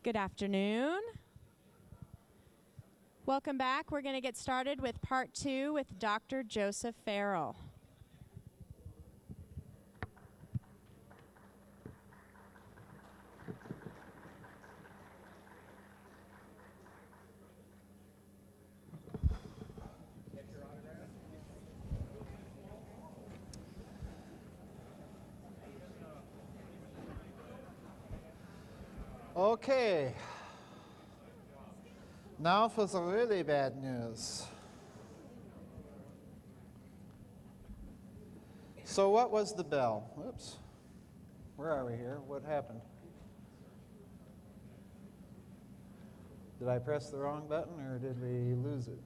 Good afternoon. Welcome back. We're going to get started with part 2 with Dr. Joseph Farrell. Okay, now for the really bad news. So what was the bell? Whoops, where are we here? What happened? Did I press the wrong button or did we lose it?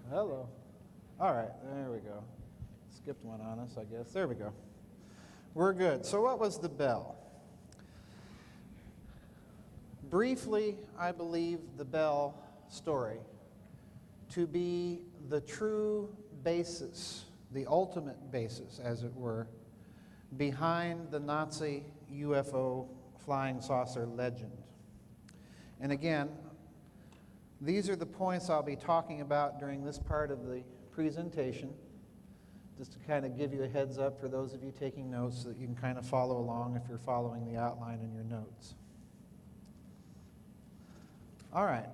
Hello. All right, there we go. Skipped one on us, I guess. There we go. We're good. So what was the bell? Briefly, I believe the bell story to be the true basis, the ultimate basis, as it were, behind the Nazi UFO flying saucer legend. And again, these are the points I'll be talking about during this part of the presentation, just to kind of give you a heads up for those of you taking notes so that you can kind of follow along if you're following the outline in your notes. All right,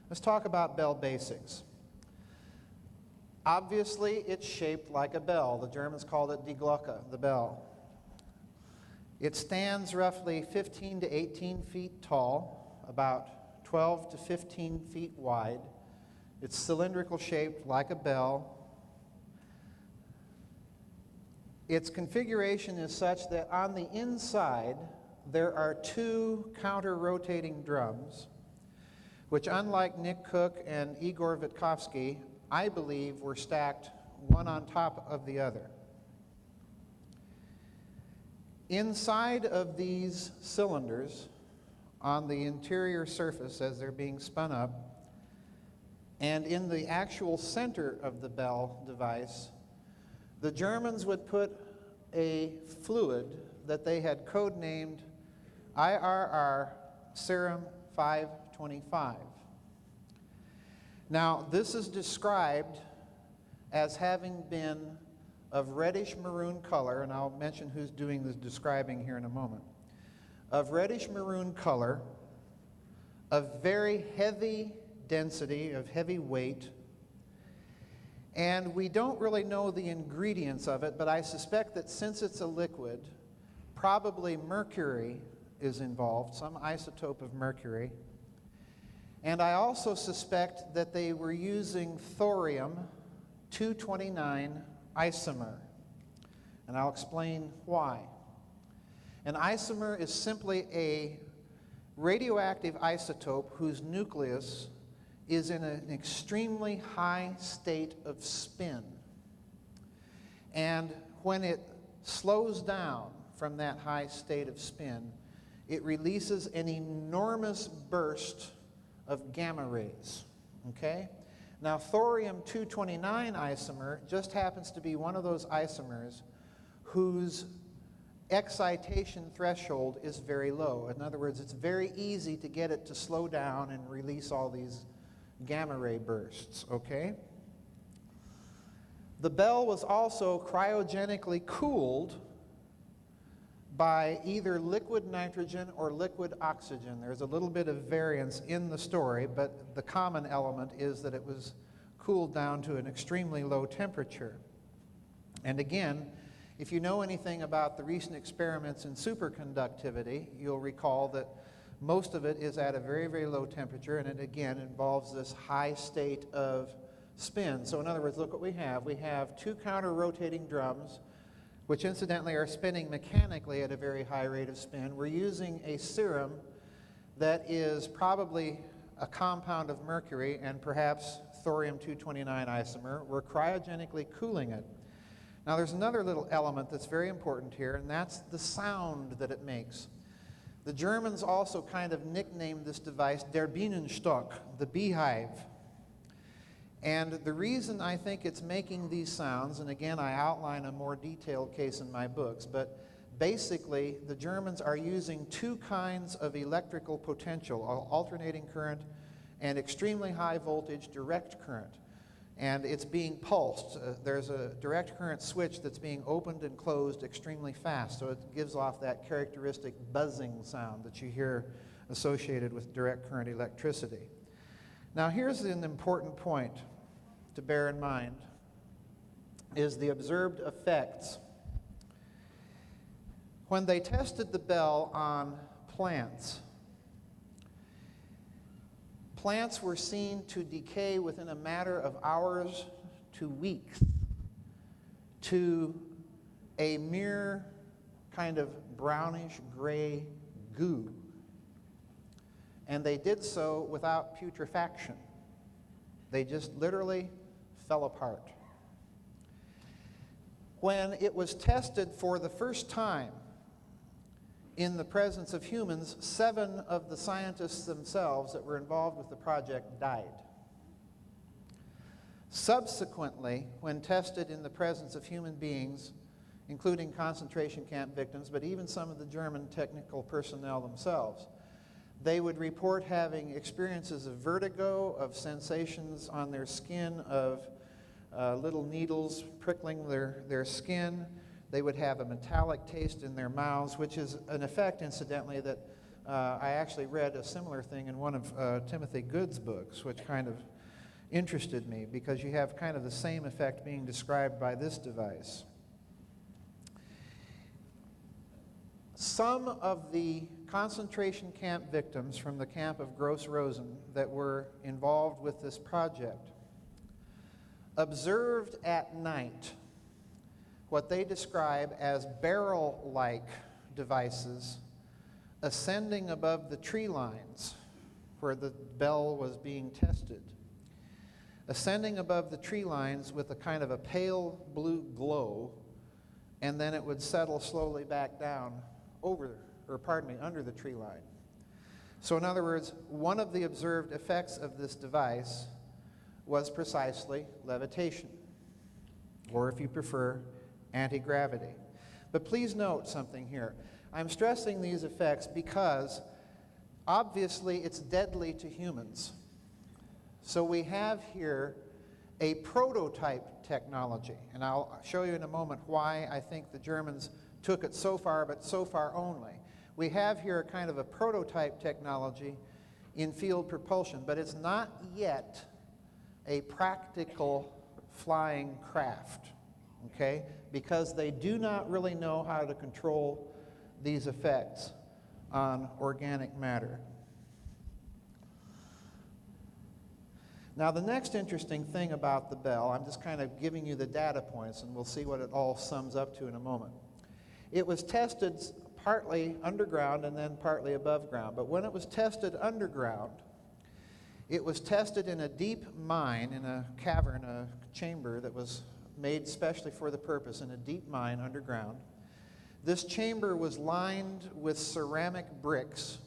let's talk about bell basics. Obviously, it's shaped like a bell. The Germans called it die Glocke, the bell. It stands roughly 15 to 18 feet tall, about 12 to 15 feet wide. It's cylindrical shaped like a bell. Its configuration is such that on the inside there are two counter-rotating drums, which unlike Nick Cook and Igor Vitkovsky, I believe were stacked one on top of the other. Inside of these cylinders, on the interior surface as they're being spun up, and in the actual center of the bell device, the Germans would put a fluid that they had codenamed IRR Serum 525. Now, this is described as having been of reddish maroon color, and I'll mention who's doing the describing here in a moment, of reddish maroon color, of very heavy density, of heavy weight, and we don't really know the ingredients of it, but I suspect that since it's a liquid, probably mercury is involved, some isotope of mercury. And I also suspect that they were using thorium-229 isomer, and I'll explain why. An isomer is simply a radioactive isotope whose nucleus is in an extremely high state of spin. And when it slows down from that high state of spin, it releases an enormous burst of gamma rays, okay? Now, thorium-229 isomer just happens to be one of those isomers whose excitation threshold is very low. In other words, it's very easy to get it to slow down and release all these gamma ray bursts, okay? The bell was also cryogenically cooled by either liquid nitrogen or liquid oxygen. There's a little bit of variance in the story, but the common element is that it was cooled down to an extremely low temperature. And again, if you know anything about the recent experiments in superconductivity, you'll recall that most of it is at a very, very low temperature, and it again involves this high state of spin. So in other words, look what we have. We have two counter-rotating drums, which incidentally are spinning mechanically at a very high rate of spin. We're using a serum that is probably a compound of mercury and perhaps thorium-229 isomer. We're cryogenically cooling it. Now there's another little element that's very important here, and that's the sound that it makes. The Germans also kind of nicknamed this device Der Bienenstock, the beehive. And the reason I think it's making these sounds, and again I outline a more detailed case in my books, but basically the Germans are using two kinds of electrical potential, alternating current and extremely high voltage direct current. And it's being pulsed. There's a direct current switch that's being opened and closed extremely fast, so it gives off that characteristic buzzing sound that you hear associated with direct current electricity. Now here's an important point to bear in mind, is the observed effects. When they tested the bell on plants, plants were seen to decay within a matter of hours to weeks to a mere kind of brownish gray goo. And they did so without putrefaction. They just literally fell apart. When it was tested for the first time in the presence of humans, 7 of the scientists themselves that were involved with the project died. Subsequently, when tested in the presence of human beings, including concentration camp victims, but even some of the German technical personnel themselves, they would report having experiences of vertigo, of sensations on their skin, of little needles prickling their skin. They would have a metallic taste in their mouths, which is an effect, incidentally, that I actually read a similar thing in one of Timothy Good's books, which kind of interested me, because you have kind of the same effect being described by this device. Some of the concentration camp victims from the camp of Gross Rosen that were involved with this project observed at night what they describe as barrel-like devices ascending above the tree lines where the bell was being tested, ascending above the tree lines with a kind of a pale blue glow, and then it would settle slowly back down under the tree line. So in other words, one of the observed effects of this device was precisely levitation, or if you prefer, anti-gravity. But please note something here. I'm stressing these effects because obviously it's deadly to humans. So we have here a prototype technology, and I'll show you in a moment why I think the Germans took it so far, but so far only. We have here a kind of a prototype technology in field propulsion, but it's not yet a practical flying craft, okay? Because they do not really know how to control these effects on organic matter. Now, the next interesting thing about the bell, I'm just kind of giving you the data points, and we'll see what it all sums up to in a moment. It was tested partly underground and then partly above ground. But when it was tested underground, it was tested in a deep mine, in a cavern, a chamber that was made specially for the purpose, in a deep mine underground. This chamber was lined with ceramic bricks,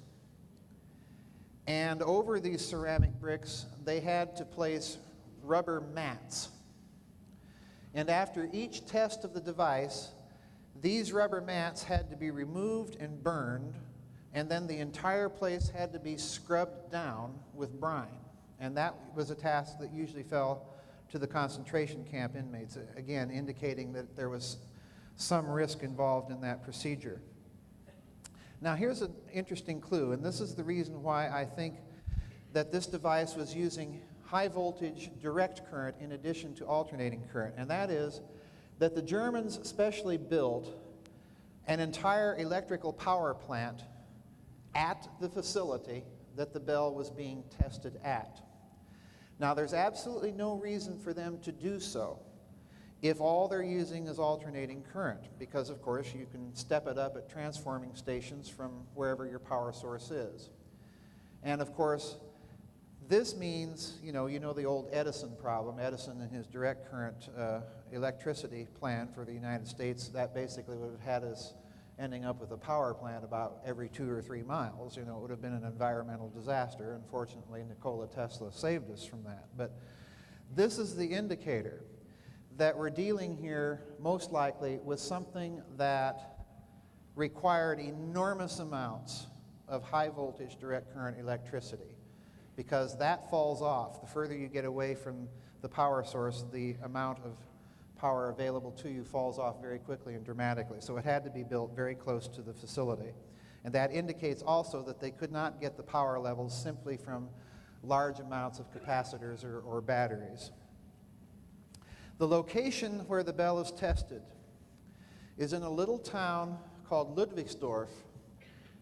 and over these ceramic bricks, they had to place rubber mats. And after each test of the device, these rubber mats had to be removed and burned, and then the entire place had to be scrubbed down with brine. And that was a task that usually fell to the concentration camp inmates, again indicating that there was some risk involved in that procedure. Now here's an interesting clue, and this is the reason why I think that this device was using high voltage direct current in addition to alternating current, and that is that the Germans specially built an entire electrical power plant at the facility that the bell was being tested at. Now, there's absolutely no reason for them to do so if all they're using is alternating current, because, of course, you can step it up at transforming stations from wherever your power source is. And, of course, this means, you know the old Edison problem. Edison and his direct current electricity plan for the United States, that basically would have had us ending up with a power plant about every 2 or 3 miles. It would have been an environmental disaster. Unfortunately, Nikola Tesla saved us from that. But This is the indicator that we're dealing here most likely with something that required enormous amounts of high voltage direct current electricity, because that falls off. The further you get away from the power source, the amount of power available to you falls off very quickly and dramatically. So it had to be built very close to the facility. And that indicates also that they could not get the power levels simply from large amounts of capacitors or batteries. The location where the bell is tested is in a little town called Ludwigsdorf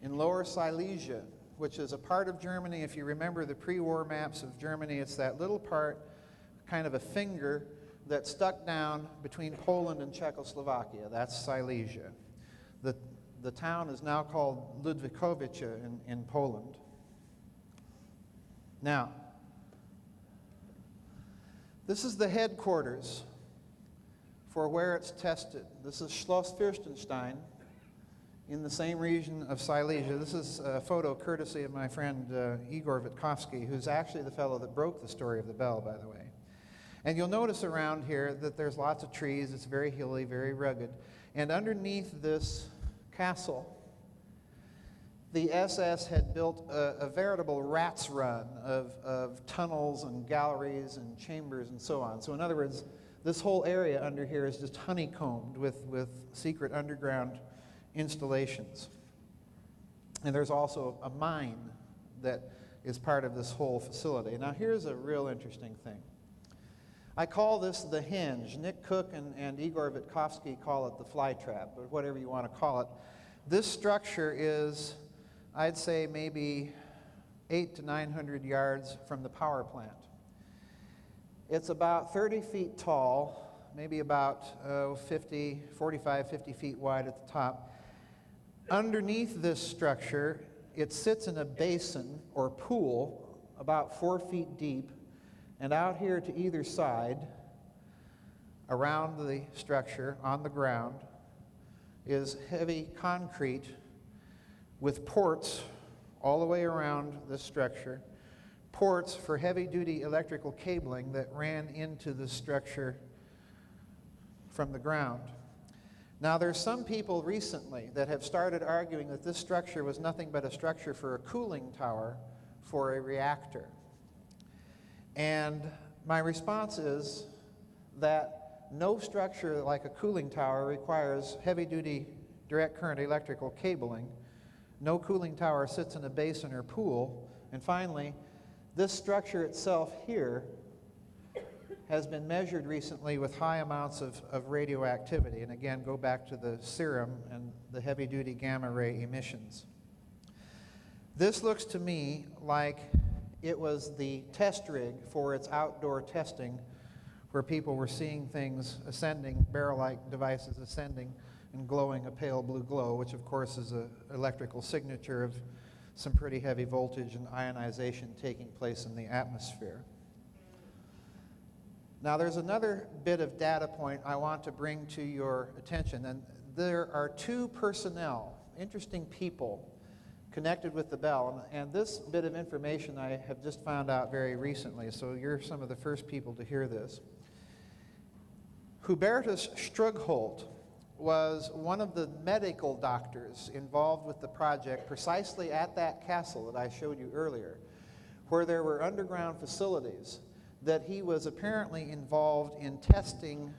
in Lower Silesia, which is a part of Germany. If you remember the pre-war maps of Germany, it's that little part, kind of a finger, that stuck down between Poland and Czechoslovakia. That's Silesia. The town is now called Ludwikowice in Poland. Now, this is the headquarters for where it's tested. This is Schloss Fürstenstein in the same region of Silesia. This is a photo courtesy of my friend Igor Vitkovsky, who's actually the fellow that broke the story of the bell, by the way. And you'll notice around here that there's lots of trees. It's very hilly, very rugged. And underneath this castle, the SS had built a veritable rat's run of tunnels and galleries and chambers and so on. So in other words, this whole area under here is just honeycombed with secret underground installations. And there's also a mine that is part of this whole facility. Now here's a real interesting thing. I call this the hinge. Nick Cook and Igor Vitkovsky call it the fly trap, or whatever you want to call it. This structure is, I'd say, maybe 800 to 900 yards from the power plant. It's about 30 feet tall, maybe about 45, 50 feet wide at the top. Underneath this structure, it sits in a basin or pool about 4 feet deep, and out here to either side, around the structure, on the ground, is heavy concrete with ports all the way around this structure, ports for heavy-duty electrical cabling that ran into the structure from the ground. Now, there's some people recently that have started arguing that this structure was nothing but a structure for a cooling tower for a reactor. And my response is that no structure like a cooling tower requires heavy-duty direct current electrical cabling. No cooling tower sits in a basin or pool. And finally, this structure itself here has been measured recently with high amounts of radioactivity. And again, go back to the serum and the heavy-duty gamma ray emissions. This looks to me like it was the test rig for its outdoor testing, where people were seeing things ascending, barrel-like devices ascending and glowing a pale blue glow, which of course is an electrical signature of some pretty heavy voltage and ionization taking place in the atmosphere. Now there's another bit of data point I want to bring to your attention, and there are two personnel, interesting people, connected with the bell, and this bit of information I have just found out very recently, so you're some of the first people to hear this. Hubertus Strugholt was one of the medical doctors involved with the project precisely at that castle that I showed you earlier, where there were underground facilities that he was apparently involved in testing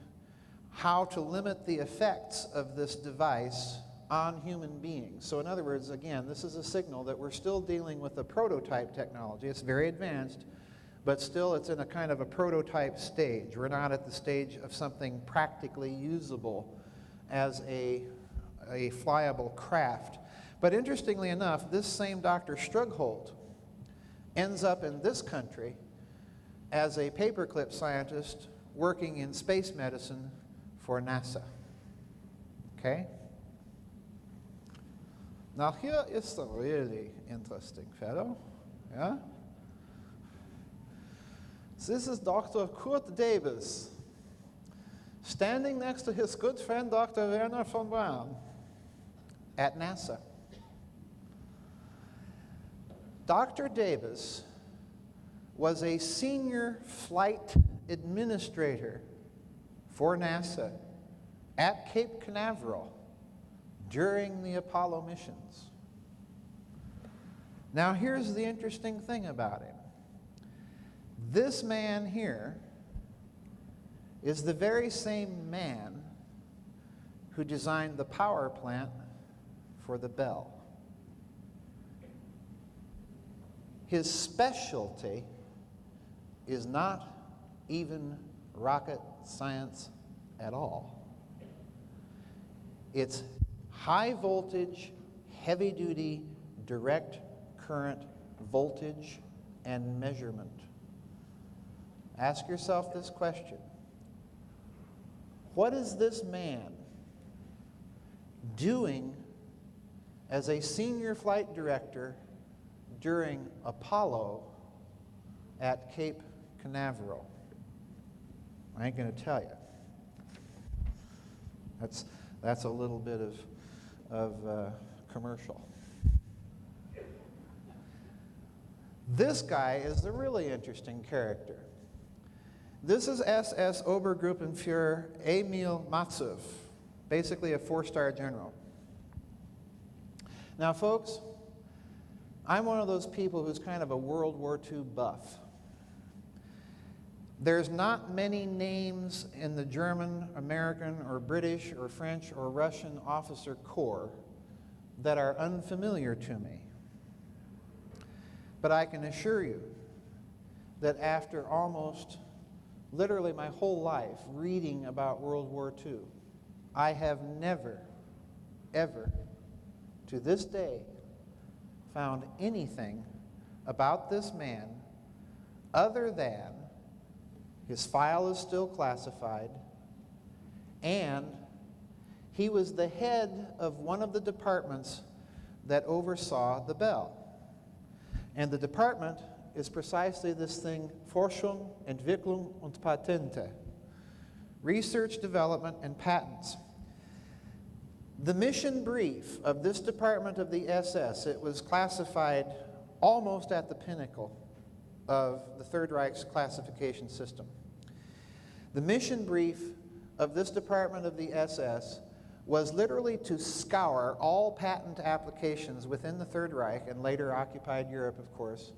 how to limit the effects of this device on human beings. So in other words, again, this is a signal that we're still dealing with a prototype technology. It's very advanced, but still it's in a kind of a prototype stage. We're not at the stage of something practically usable as a flyable craft. But interestingly enough, this same Dr. Strugholt ends up in this country as a paperclip scientist working in space medicine for NASA. Okay? Now here is a really interesting fellow. Yeah? This is Dr. Kurt Davis, standing next to his good friend Dr. Werner von Braun at NASA. Dr. Davis was a senior flight administrator for NASA at Cape Canaveral during the Apollo missions. Now, here's the interesting thing about him. This man here is the very same man who designed the power plant for the Bell. His specialty is not even rocket science at all. It's high voltage, heavy duty, direct current voltage and measurement. Ask yourself this question. What is this man doing as a senior flight director during Apollo at Cape Canaveral? I ain't going to tell you. That's a little bit of commercial. This guy is the really interesting character. This is SS Obergruppenführer Emil Matsuv, basically a 4-star general. Now, folks, I'm one of those people who's kind of a World War II buff. There's not many names in the German, American, or British, or French, or Russian officer corps that are unfamiliar to me. But I can assure you that after almost literally my whole life reading about World War II, I have never, ever, to this day, found anything about this man other than his file is still classified, and he was the head of one of the departments that oversaw the Bell. And the department is precisely this thing, Forschung, Entwicklung und Patente, research, development, and patents. The mission brief of this department of the SS, it was classified almost at the pinnacle of the Third Reich's classification system. The mission brief of this department of the SS was literally to scour all patent applications within the Third Reich and later occupied Europe, of course,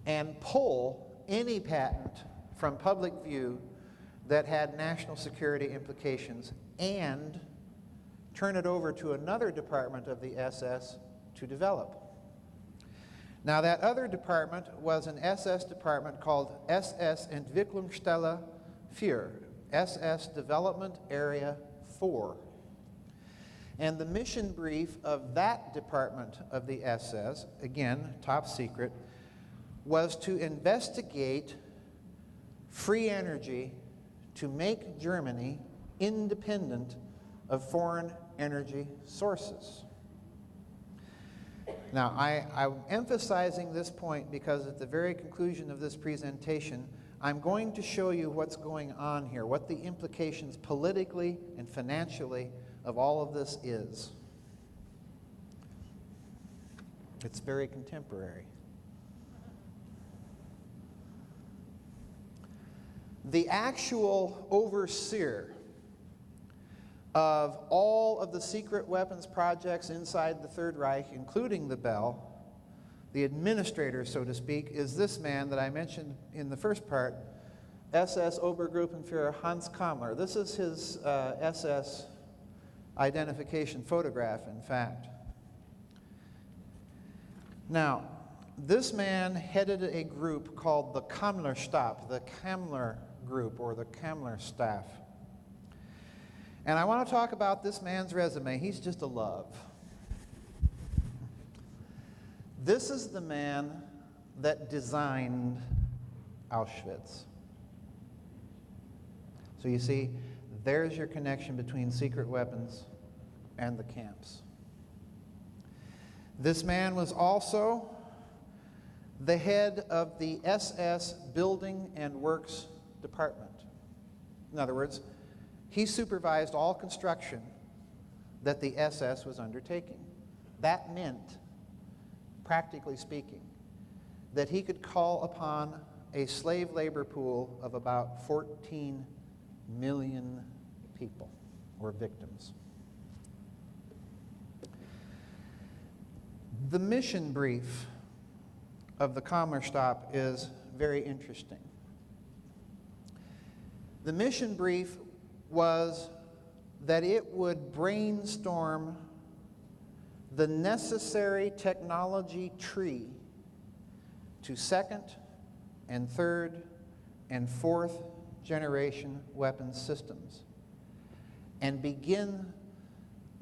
and pull any patent from public view that had national security implications and turn it over to another department of the SS to develop. Now, that other department was an SS department called SS Entwicklungsstelle 4, SS Development Area 4. And the mission brief of that department of the SS, again, top secret, was to investigate free energy to make Germany independent of foreign energy sources. Now, I'm emphasizing this point because at the very conclusion of this presentation, I'm going to show you what's going on here, what the implications politically and financially of all of this is. It's very contemporary. The actual overseer of all of the secret weapons projects inside the Third Reich, including the Bell, the administrator, so to speak, is this man that I mentioned in the first part, SS Obergruppenführer Hans Kammler. This is his SS identification photograph, in fact. Now, this man headed a group called the Kammlerstab, the Kammler group, or the Kammler staff. And I want to talk about this man's resume. He's just a love. This is the man that designed Auschwitz. So you see, there's your connection between secret weapons and the camps. This man was also the head of the SS Building and Works Department. In other words, he supervised all construction that the SS was undertaking. That meant, practically speaking, that he could call upon a slave labor pool of about 14 million people or victims. The mission brief of the Kammlerstop is very interesting. The mission brief was that it would brainstorm the necessary technology tree to second and third and fourth generation weapons systems and begin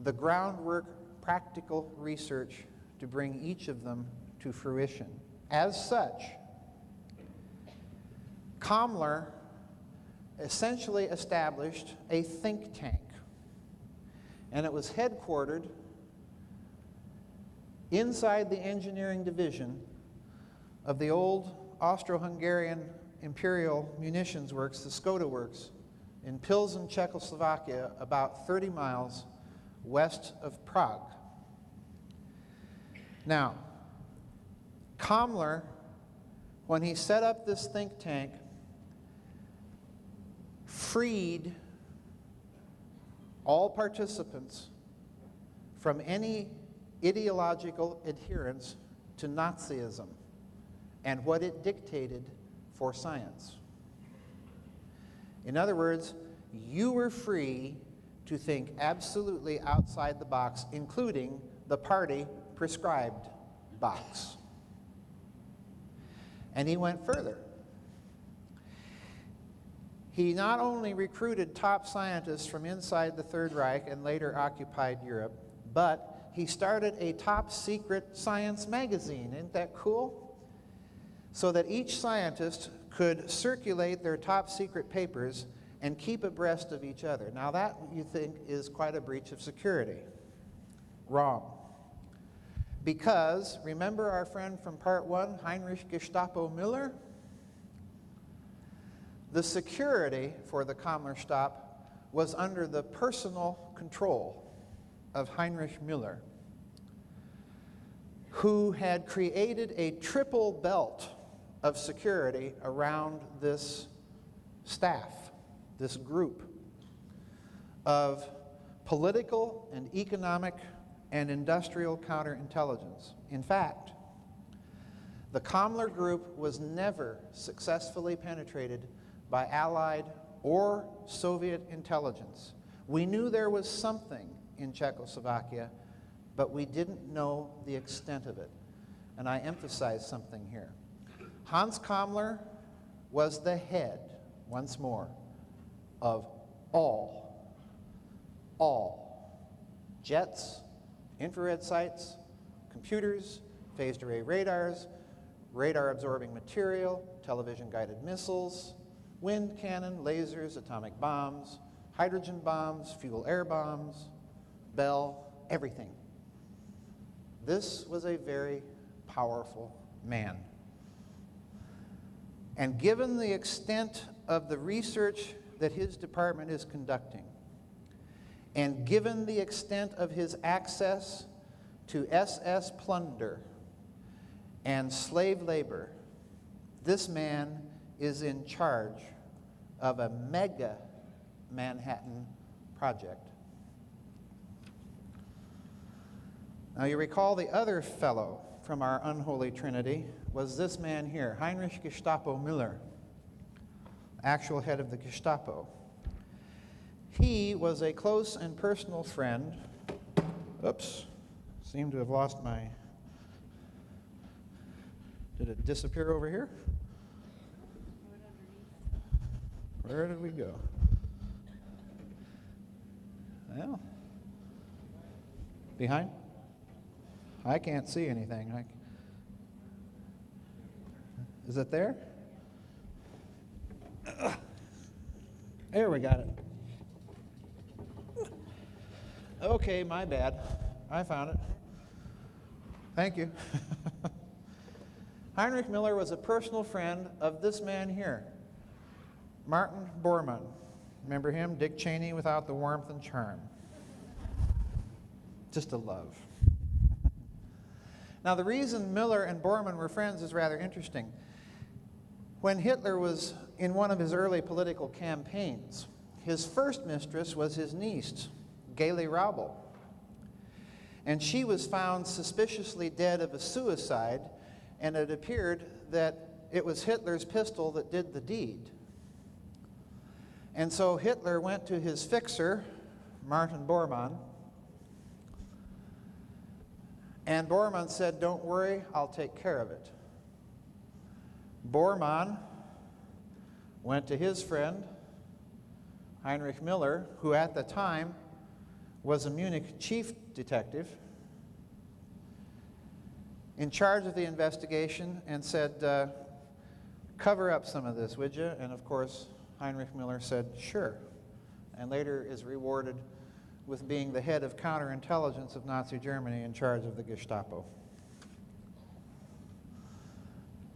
the groundwork, practical research to bring each of them to fruition. As such, Kammler essentially established a think tank, and it was headquartered inside the engineering division of the old Austro-Hungarian Imperial Munitions Works, the Skoda Works, in Pilsen, Czechoslovakia, about 30 miles west of Prague. Now, Kammler, when he set up this think tank, freed all participants from any ideological adherence to Nazism and what it dictated for science. In other words, you were free to think absolutely outside the box, including the party-prescribed box. And he went further. He not only recruited top scientists from inside the Third Reich and later occupied Europe, but he started a top-secret science magazine. Isn't that cool? So that each scientist could circulate their top-secret papers and keep abreast of each other. Now that, you think, is quite a breach of security. Wrong. Because, remember our friend from part 1, Heinrich Gestapo Müller? The security for the Kammlerstop was under the personal control of Heinrich Müller, who had created a triple belt of security around this staff, this group of political and economic and industrial counterintelligence. In fact, the Kammler group was never successfully penetrated by Allied or Soviet intelligence. We knew there was something in Czechoslovakia, but we didn't know the extent of it. And I emphasize something here. Hans Kammler was the head, once more, of all jets, infrared sights, computers, phased array radars, radar-absorbing material, television-guided missiles, wind cannon, lasers, atomic bombs, hydrogen bombs, fuel-air bombs, Bell, everything. This was a very powerful man. And given the extent of the research that his department is conducting, and given the extent of his access to SS plunder and slave labor, this man is in charge of a mega Manhattan project. Now you recall the other fellow from our unholy trinity was this man here, Heinrich Gestapo Müller, actual head of the Gestapo. He was a close and personal friend. Oops, seem to have lost my... Did it disappear over here? Where did we go? Well, behind? I can't see anything. Is it there? There, we got it. Okay, my bad. I found it. Thank you. Heinrich Müller was a personal friend of this man here, Martin Bormann. Remember him? Dick Cheney without the warmth and charm. Just a love. Now, the reason Müller and Bormann were friends is rather interesting. When Hitler was in one of his early political campaigns, his first mistress was his niece, Gayle Raubel. And she was found suspiciously dead of a suicide, and it appeared that it was Hitler's pistol that did the deed. And so Hitler went to his fixer, Martin Bormann, and Bormann said, "Don't worry, I'll take care of it." Bormann went to his friend, Heinrich Miller, who at the time was a Munich chief detective, in charge of the investigation, and said, "Cover up some of this, would you?" And of course, Heinrich Miller said, "Sure," and later is rewarded with being the head of counterintelligence of Nazi Germany in charge of the Gestapo.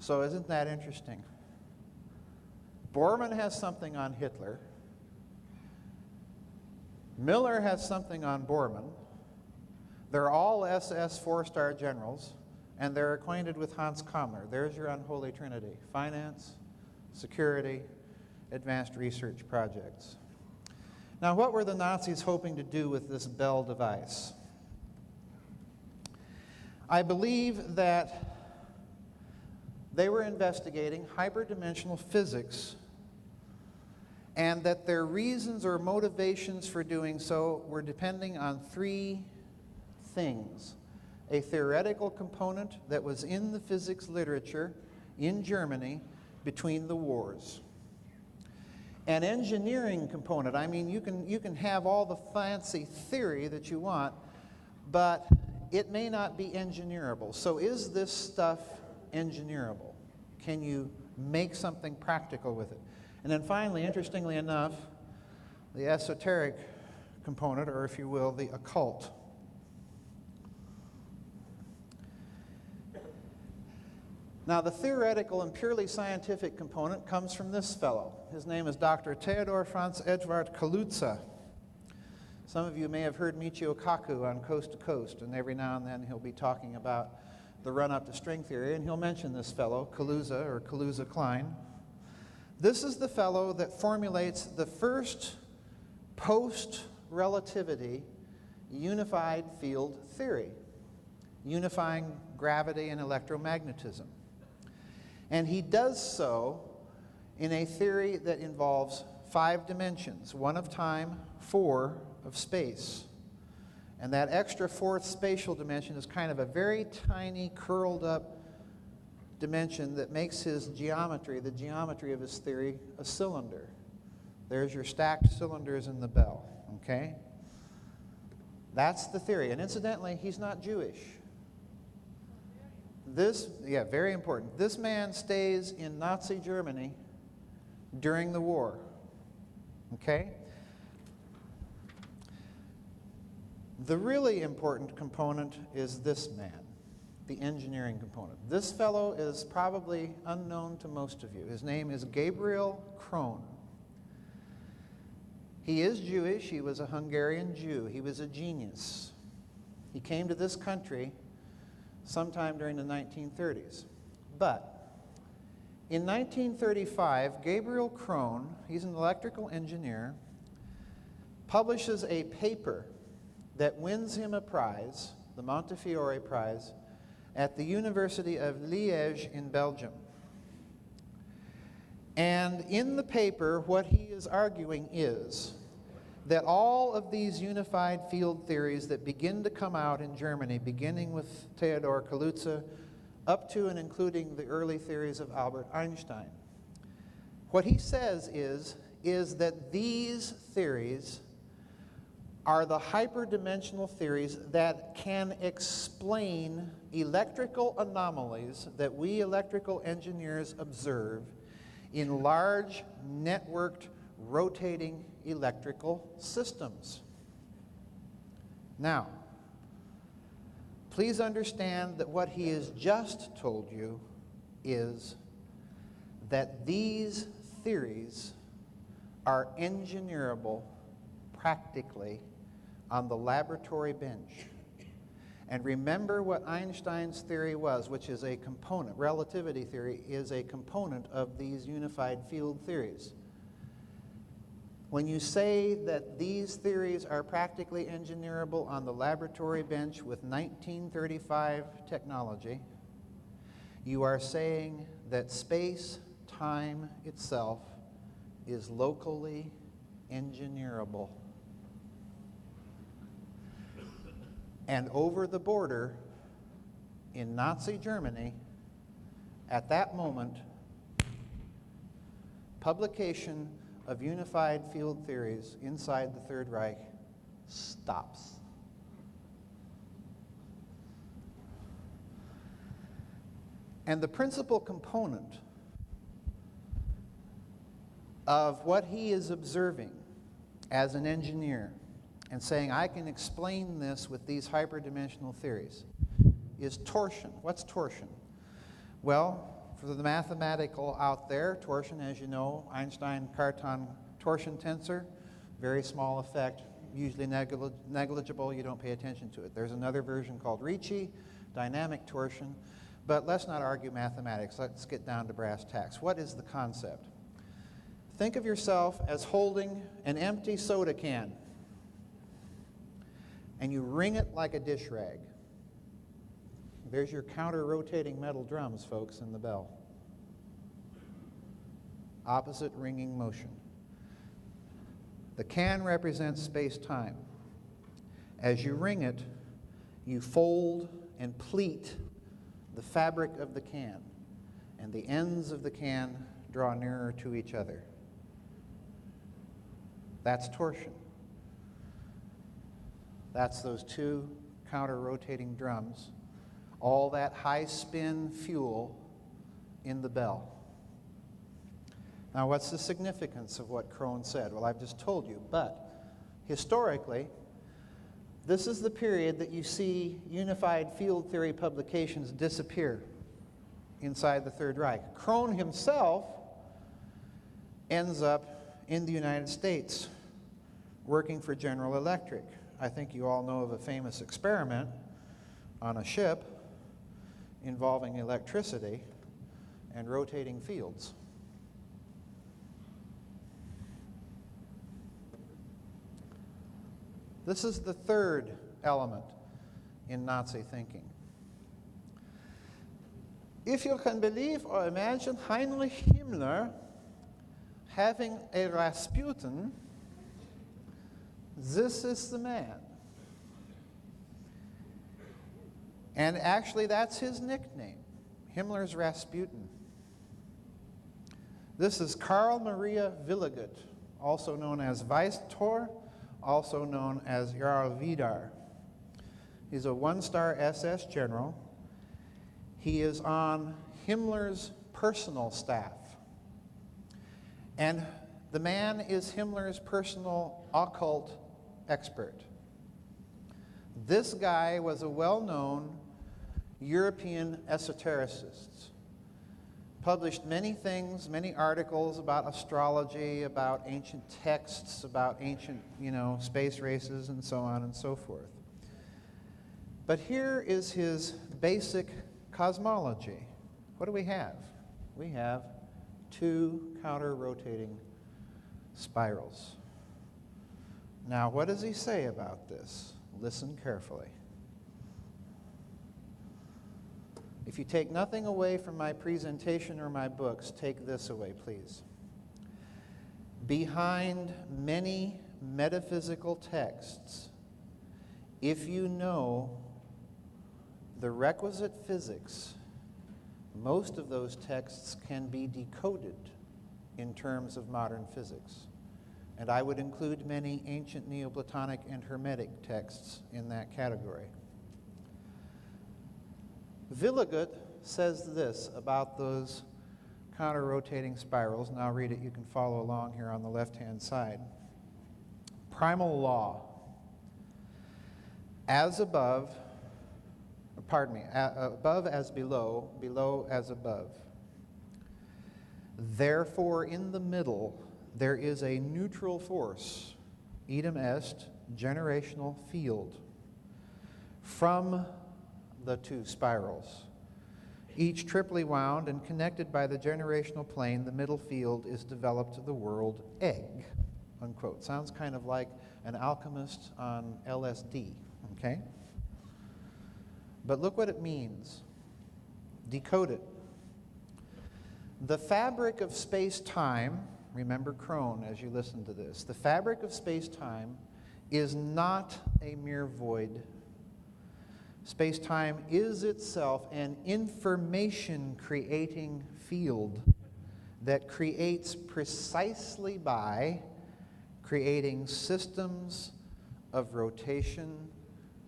So isn't that interesting? Bormann has something on Hitler. Miller has something on Bormann. They're all SS four-star generals, and they're acquainted with Hans Kammler. There's your unholy trinity: finance, security, advanced research projects. Now, what were the Nazis hoping to do with this Bell device? I believe that they were investigating hyperdimensional physics, and that their reasons or motivations for doing so were depending on three things: a theoretical component that was in the physics literature in Germany between the wars, an engineering component. I mean, you can have all the fancy theory that you want, but it may not be engineerable. So is this stuff engineerable? Can you make something practical with it? And then finally, interestingly enough, the esoteric component, or if you will, the occult. Now, the theoretical and purely scientific component comes from this fellow. His name is Dr. Theodor Franz Eduard Kaluza. Some of you may have heard Michio Kaku on Coast to Coast, and every now and then he'll be talking about the run-up to string theory, and he'll mention this fellow, Kaluza, or Kaluza-Klein. This is the fellow that formulates the first post-relativity unified field theory, unifying gravity and electromagnetism. And he does so in a theory that involves 5 dimensions: 1 of time, 4 of space. And that extra 4th spatial dimension is kind of a very tiny, curled up dimension that makes his geometry, the geometry of his theory, a cylinder. There's your stacked cylinders in the bell, okay? That's the theory. And incidentally, he's not Jewish. Very important. This man stays in Nazi Germany during the war, okay? The really important component is this man, the engineering component. This fellow is probably unknown to most of you. His name is Gabriel Krohn. He is Jewish. He was a Hungarian Jew. He was a genius. He came to this country sometime during the 1930s. But in 1935, Gabriel Krohn, he's an electrical engineer, publishes a paper that wins him a prize, the Montefiore Prize, at the University of Liège in Belgium. And in the paper, what he is arguing is that all of these unified field theories that begin to come out in Germany, beginning with Theodor Kaluza, up to and including the early theories of Albert Einstein, what he says is that these theories are the hyperdimensional theories that can explain electrical anomalies that we electrical engineers observe in large, networked, rotating electrical systems. Now, please understand that what he has just told you is that these theories are engineerable practically on the laboratory bench. And remember what Einstein's theory was, which is a component. Relativity theory is a component of these unified field theories. When you say that these theories are practically engineerable on the laboratory bench with 1935 technology, you are saying that space-time itself is locally engineerable. And over the border in Nazi Germany, at that moment, publication of unified field theories inside the Third Reich stops. And the principal component of what he is observing as an engineer and saying, I can explain this with these hyperdimensional theories, is torsion. What's torsion? Well, for the mathematical out there, torsion, as you know, Einstein-Cartan torsion tensor, very small effect, usually negligible, you don't pay attention to it. There's another version called Ricci, dynamic torsion, but let's not argue mathematics. Let's get down to brass tacks. What is the concept? Think of yourself as holding an empty soda can, and you wring it like a dish rag. There's your counter-rotating metal drums, folks, in the bell. Opposite ringing motion. The can represents space-time. As you ring it, you fold and pleat the fabric of the can, and the ends of the can draw nearer to each other. That's torsion. That's those two counter-rotating drums. All that high-spin fuel in the bell. Now, what's the significance of what Krohn said? Well, I've just told you, but historically, this is the period that you see unified field theory publications disappear inside the Third Reich. Krohn himself ends up in the United States working for General Electric. I think you all know of a famous experiment on a ship involving electricity and rotating fields. This is the third element in Nazi thinking. If you can believe or imagine Heinrich Himmler having a Rasputin, this is the man. And actually, that's his nickname, Himmler's Rasputin. This is Karl Maria Willigut, also known as Weistor, also known as Jarl Vidar. He's a one-star SS general. He is on Himmler's personal staff. And the man is Himmler's personal occult expert. This guy was a well-known European esotericist. Published many things, many articles about astrology, about ancient texts, about ancient, space races, and so on and so forth. But here is his basic cosmology. What do we have? We have two counter-rotating spirals. Now, what does he say about this? Listen carefully. If you take nothing away from my presentation or my books, take this away, please. Behind many metaphysical texts, if you know the requisite physics, most of those texts can be decoded in terms of modern physics. And I would include many ancient Neoplatonic and Hermetic texts in that category. Willigut says this about those counter-rotating spirals, and I'll read it. You can follow along here on the left-hand side. Primal law. As above, above as below, below as above. Therefore, in the middle, there is a neutral force, idem est, generational field. from the two spirals. Each triply wound and connected by the generational plane, the middle field is developed the world egg, unquote. Sounds kind of like an alchemist on LSD, okay? But look what it means. Decode it. The fabric of space-time, remember Crone as you listen to this, the fabric of space-time is not a mere void. Space-time is itself an information-creating field that creates precisely by creating systems of rotation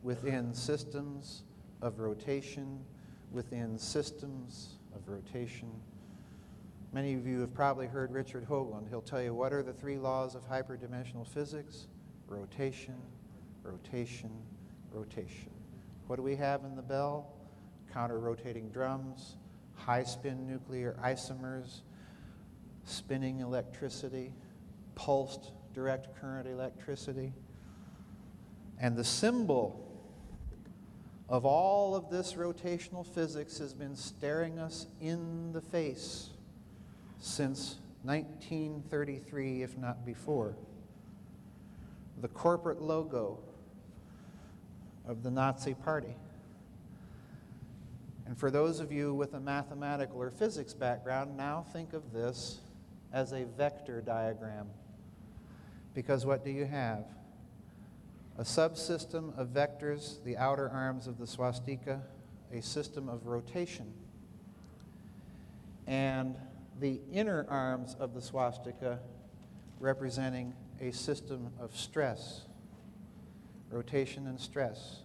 within systems of rotation within systems of rotation. Many of you have probably heard Richard Hoagland. He'll tell you, what are the three laws of hyperdimensional physics? Rotation, rotation, rotation. What do we have in the bell? Counter-rotating drums, high-spin nuclear isomers, spinning electricity, pulsed direct current electricity. And the symbol of all of this rotational physics has been staring us in the face since 1933, if not before. The corporate logo of the Nazi Party. And for those of you with a mathematical or physics background, now think of this as a vector diagram. Because what do you have? A subsystem of vectors, the outer arms of the swastika, a system of rotation. And the inner arms of the swastika representing a system of stress, rotation and stress,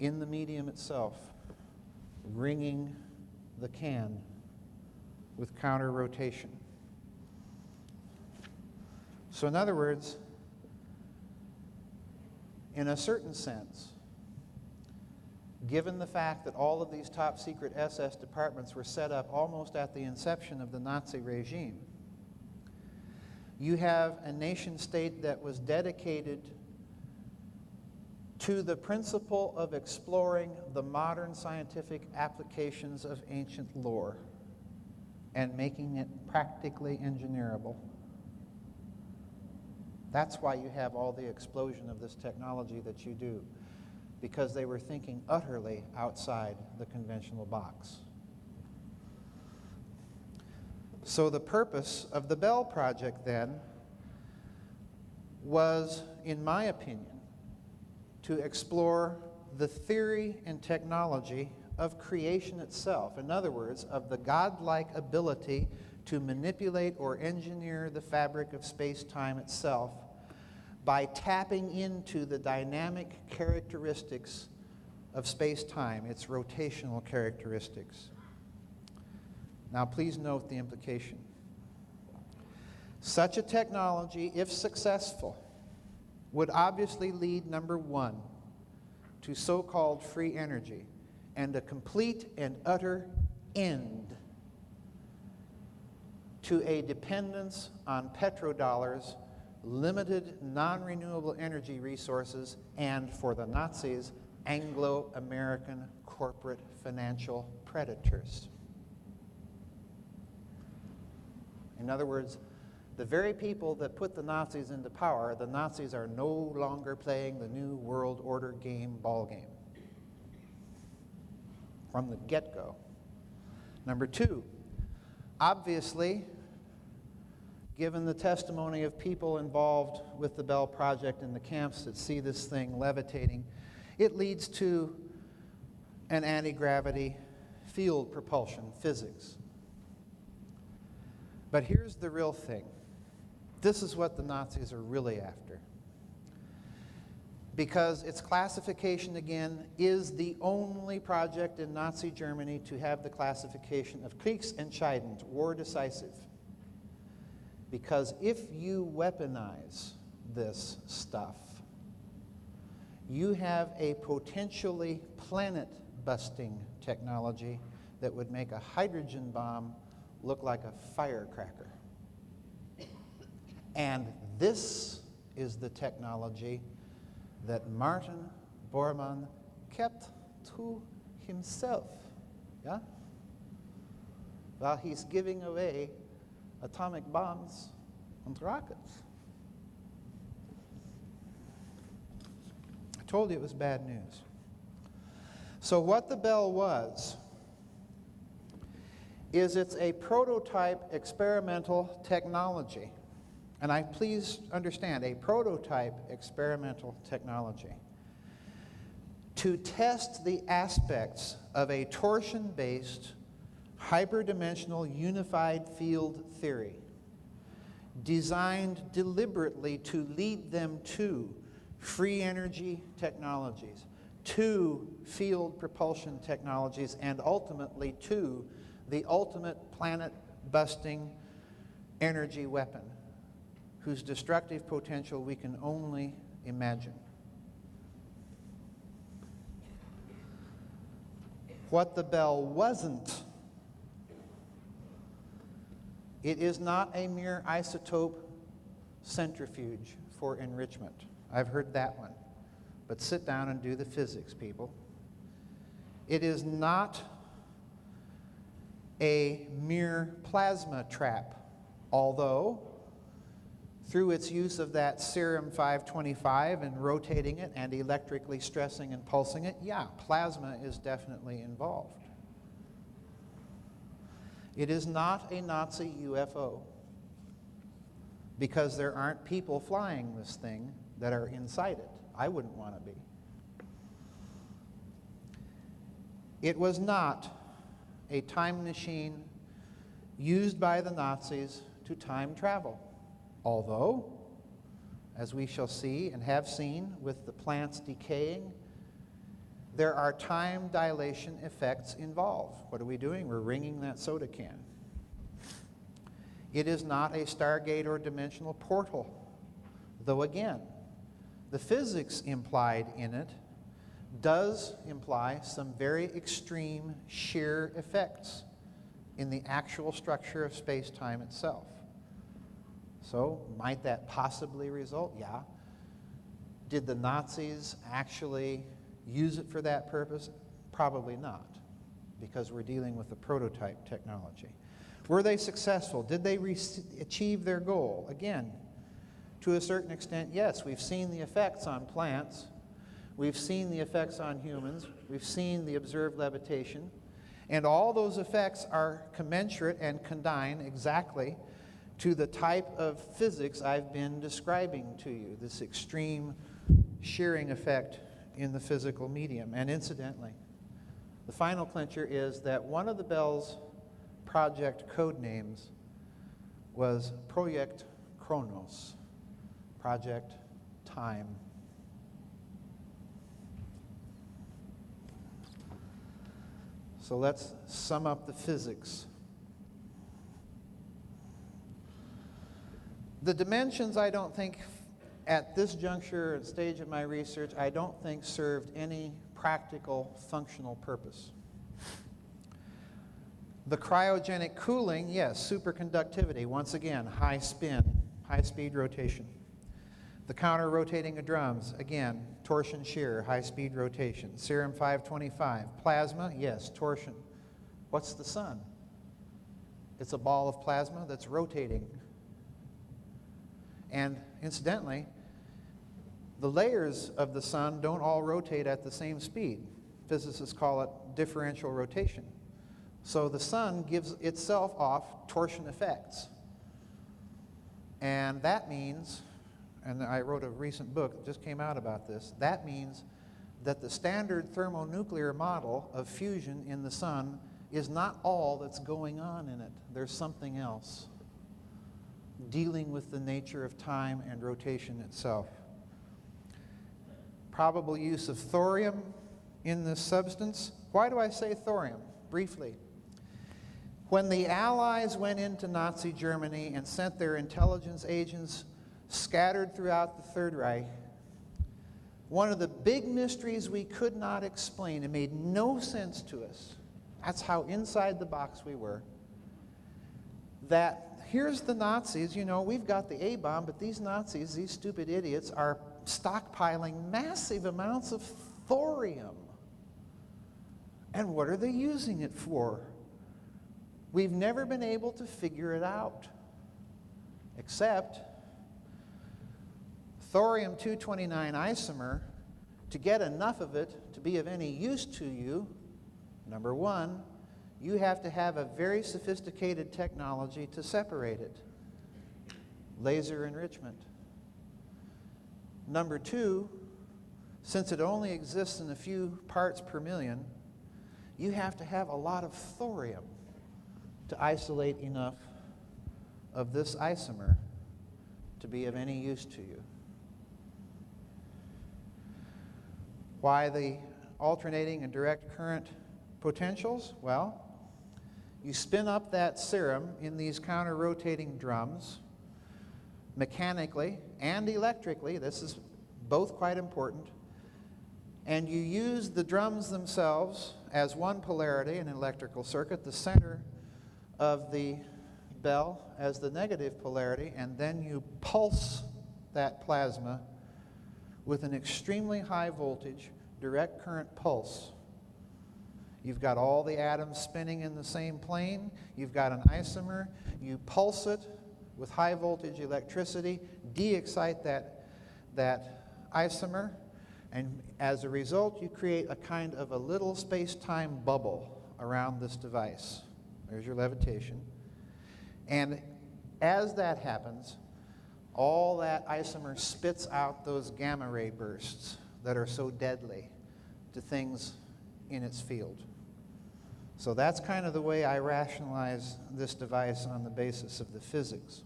in the medium itself, ringing the can with counter rotation. So in other words, in a certain sense, given the fact that all of these top secret SS departments were set up almost at the inception of the Nazi regime, you have a nation state that was dedicated to the principle of exploring the modern scientific applications of ancient lore and making it practically engineerable. That's why you have all the explosion of this technology that you do, because they were thinking utterly outside the conventional box. So the purpose of the Bell Project then was, in my opinion, to explore the theory and technology of creation itself. In other words, of the godlike ability to manipulate or engineer the fabric of space-time itself by tapping into the dynamic characteristics of space-time, its rotational characteristics. Now, please note the implication. Such a technology, if successful, would obviously lead, number one, to so-called free energy and a complete and utter end to a dependence on petrodollars, limited non-renewable energy resources, and, for the Nazis, Anglo-American corporate financial predators. In other words, the very people that put the Nazis into power, the Nazis are no longer playing the New World Order ball game. From the get-go. Number two, obviously, given the testimony of people involved with the Bell Project in the camps that see this thing levitating, it leads to an anti-gravity field propulsion physics. But here's the real thing. This is what the Nazis are really after. Because its classification, again, is the only project in Nazi Germany to have the classification of Kriegsentscheidend, war decisive. Because if you weaponize this stuff, you have a potentially planet-busting technology that would make a hydrogen bomb look like a firecracker. And this is the technology that Martin Bormann kept to himself, yeah? While he's giving away atomic bombs and rockets. I told you it was bad news. So what the Bell was, is it's a prototype experimental technology. And please understand, a prototype experimental technology to test the aspects of a torsion-based, hyperdimensional unified field theory designed deliberately to lead them to free energy technologies, to field propulsion technologies, and ultimately to the ultimate planet-busting energy weapon, whose destructive potential we can only imagine. What the Bell wasn't, it is not a mere isotope centrifuge for enrichment. I've heard that one. But sit down and do the physics, people. It is not a mere plasma trap, although through its use of that serum 525 and rotating it and electrically stressing and pulsing it, yeah, plasma is definitely involved. It is not a Nazi UFO, because there aren't people flying this thing that are inside it. I wouldn't want to be. It was not a time machine used by the Nazis to time travel. Although, as we shall see and have seen with the plants decaying, there are time dilation effects involved. What are we doing? We're wringing that soda can. It is not a Stargate or dimensional portal, though again, the physics implied in it does imply some very extreme shear effects in the actual structure of space-time itself. So, might that possibly result? Yeah. Did the Nazis actually use it for that purpose? Probably not, because we're dealing with a prototype technology. Were they successful? Did they achieve their goal? Again, to a certain extent, yes. We've seen the effects on plants. We've seen the effects on humans. We've seen the observed levitation. And all those effects are commensurate and condign exactly to the type of physics I've been describing to you, this extreme shearing effect in the physical medium. And incidentally, the final clincher is that one of the Bell's project code names was Project Chronos, Project Time. So let's sum up the physics. The dimensions, I don't think, at this juncture and stage of my research, I don't think served any practical functional purpose. The cryogenic cooling, yes, superconductivity, once again, high spin, high speed rotation. The counter-rotating of drums, again, torsion shear, high speed rotation. Serum 525, plasma, yes, torsion. What's the sun? It's a ball of plasma that's rotating. And incidentally, the layers of the sun don't all rotate at the same speed. Physicists call it differential rotation. So the sun gives itself off torsion effects. And that means, and I wrote a recent book that just came out about this, that means that the standard thermonuclear model of fusion in the sun is not all that's going on in it. There's something else dealing with the nature of time and rotation itself. Probable use of thorium in this substance. Why do I say thorium? Briefly. When the Allies went into Nazi Germany and sent their intelligence agents scattered throughout the Third Reich, one of the big mysteries we could not explain, it made no sense to us, that's how inside the box we were, that here's the Nazis, you know, we've got the A-bomb, but these Nazis, these stupid idiots, are stockpiling massive amounts of thorium. And what are they using it for? We've never been able to figure it out, except thorium-229 isomer, to get enough of it to be of any use to you, number one, you have to have a very sophisticated technology to separate it. Laser enrichment. Number two, since it only exists in a few parts per million, you have to have a lot of thorium to isolate enough of this isomer to be of any use to you. Why the alternating and direct current potentials? Well, you spin up that serum in these counter-rotating drums mechanically and electrically. This is both quite important. And you use the drums themselves as one polarity in an electrical circuit, the center of the bell as the negative polarity, and then you pulse that plasma with an extremely high voltage direct current pulse. You've got all the atoms spinning in the same plane. You've got an isomer. You pulse it with high voltage electricity, de-excite that isomer, and as a result, you create a kind of a little space-time bubble around this device. There's your levitation. And as that happens, all that isomer spits out those gamma ray bursts that are so deadly to things in its field. So that's kind of the way I rationalize this device on the basis of the physics.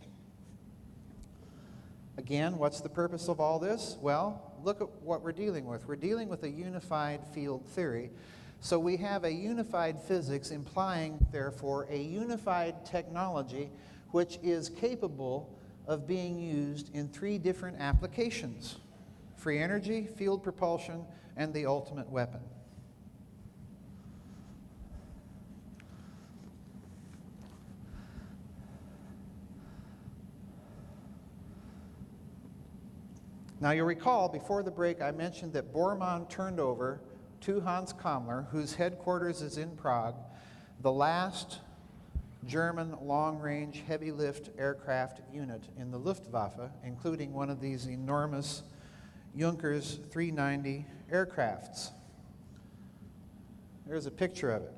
Again, what's the purpose of all this? Well, look at what we're dealing with. We're dealing with a unified field theory. So we have a unified physics implying, therefore, a unified technology which is capable of being used in 3 different applications: free energy, field propulsion, and the ultimate weapon. Now you'll recall, before the break, I mentioned that Bormann turned over to Hans Kammler, whose headquarters is in Prague, the last German long-range heavy-lift aircraft unit in the Luftwaffe, including one of these enormous Junkers 390 aircrafts. There's a picture of it.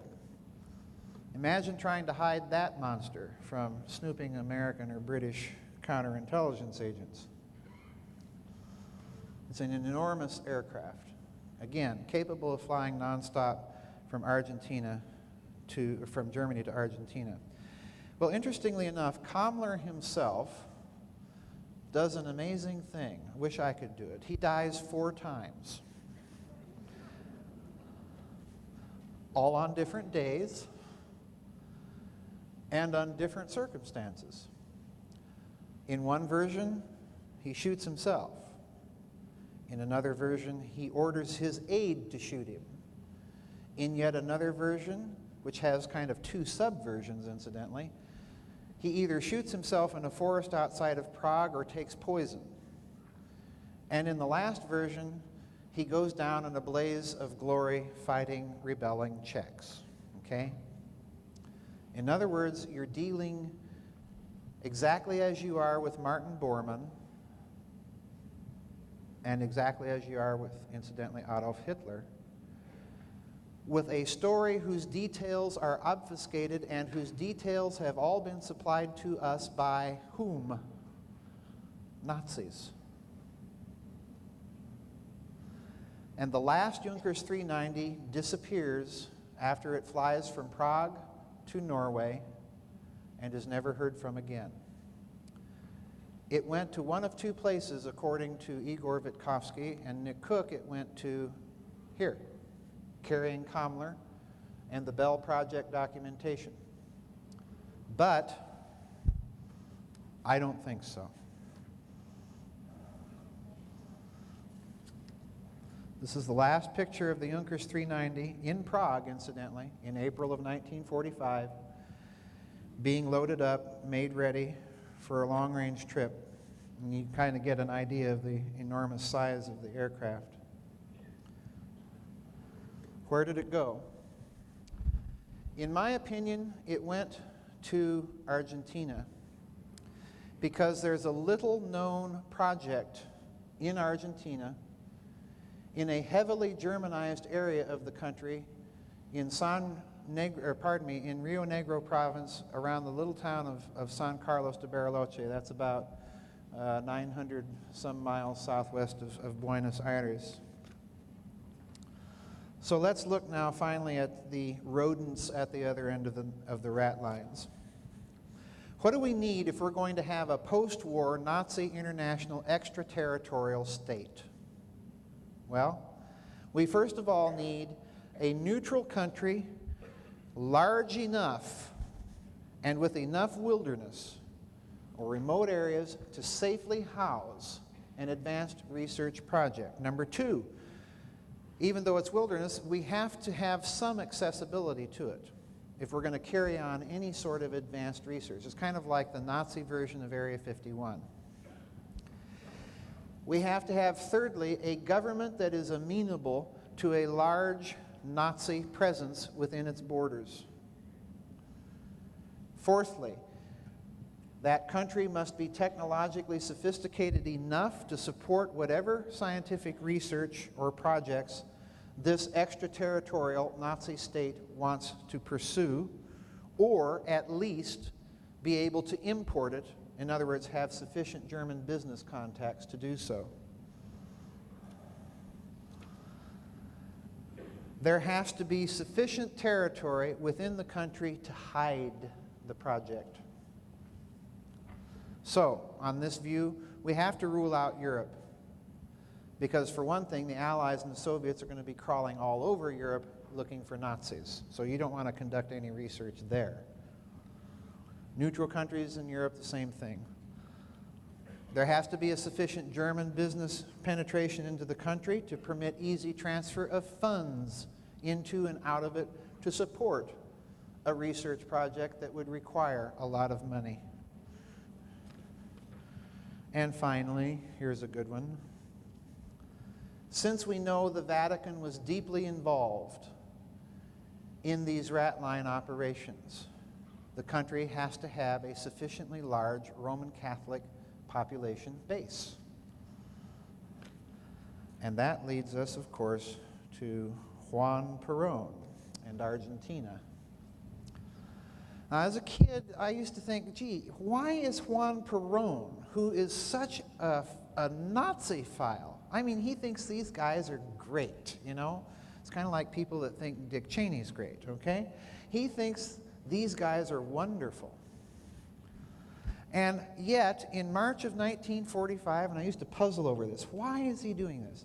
Imagine trying to hide that monster from snooping American or British counterintelligence agents. It's an enormous aircraft, again, capable of flying nonstop from Germany to Argentina. Well, interestingly enough, Kammler himself does an amazing thing. I wish I could do it. He dies 4 times, all on different days and on different circumstances. In one version, he shoots himself. In another version, he orders his aide to shoot him. In yet another version, which has kind of 2 subversions, incidentally, he either shoots himself in a forest outside of Prague or takes poison. And in the last version, he goes down in a blaze of glory fighting rebelling Czechs. Okay? In other words, you're dealing exactly as you are with Martin Bormann, and exactly as you are with, incidentally, Adolf Hitler, with a story whose details are obfuscated and whose details have all been supplied to us by whom? Nazis. And the last Junkers 390 disappears after it flies from Prague to Norway and is never heard from again. It went to one of 2 places, according to Igor Vitkovsky and Nick Cook. It went to here, carrying Kammler and the Bell Project documentation. But I don't think so. This is the last picture of the Junkers 390 in Prague, incidentally, in April of 1945, being loaded up, made ready for a long-range trip. And you kind of get an idea of the enormous size of the aircraft. Where did it go? In my opinion, it went to Argentina because there's a little-known project in Argentina in a heavily Germanized area of the country in in Rio Negro province around the little town of San Carlos de Bariloche. That's about 900 some miles southwest of Buenos Aires. So let's look now finally at the rodents at the other end of the rat lines. What do we need if we're going to have a post-war Nazi international extraterritorial state? Well, we first of all need a neutral country large enough and with enough wilderness or remote areas to safely house an advanced research project. Number two, even though it's wilderness, we have to have some accessibility to it if we're going to carry on any sort of advanced research. It's kind of like the Nazi version of Area 51. We have to have, thirdly, a government that is amenable to a large Nazi presence within its borders. Fourthly, that country must be technologically sophisticated enough to support whatever scientific research or projects this extraterritorial Nazi state wants to pursue, or at least be able to import it. In other words, have sufficient German business contacts to do so. There has to be sufficient territory within the country to hide the project. So, on this view, we have to rule out Europe. Because for one thing, the Allies and the Soviets are going to be crawling all over Europe looking for Nazis. So you don't want to conduct any research there. Neutral countries in Europe, the same thing. There has to be a sufficient German business penetration into the country to permit easy transfer of funds into and out of it to support a research project that would require a lot of money. And finally, here's a good one. Since we know the Vatican was deeply involved in these rat line operations, the country has to have a sufficiently large Roman Catholic population base. And that leads us, of course, to Juan Perón and Argentina. Now, as a kid, I used to think, gee, why is Juan Perón, who is such a Nazi-phile, I mean, he thinks these guys are great, you know? It's kind of like people that think Dick Cheney's great, okay? He thinks these guys are wonderful. And yet, in March of 1945, and I used to puzzle over this, why is he doing this?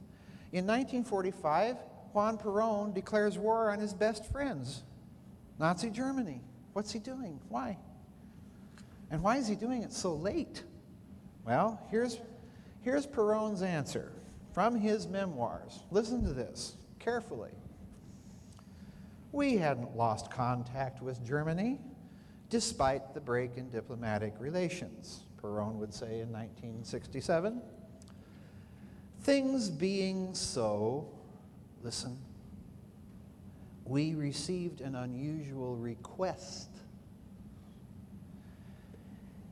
In 1945, Juan Perón declares war on his best friends, Nazi Germany. What's he doing? Why? And why is he doing it so late? Well, here's Perón's answer from his memoirs. Listen to this carefully. We hadn't lost contact with Germany, despite the break in diplomatic relations, Perón would say in 1967. Things being so, listen, we received an unusual request.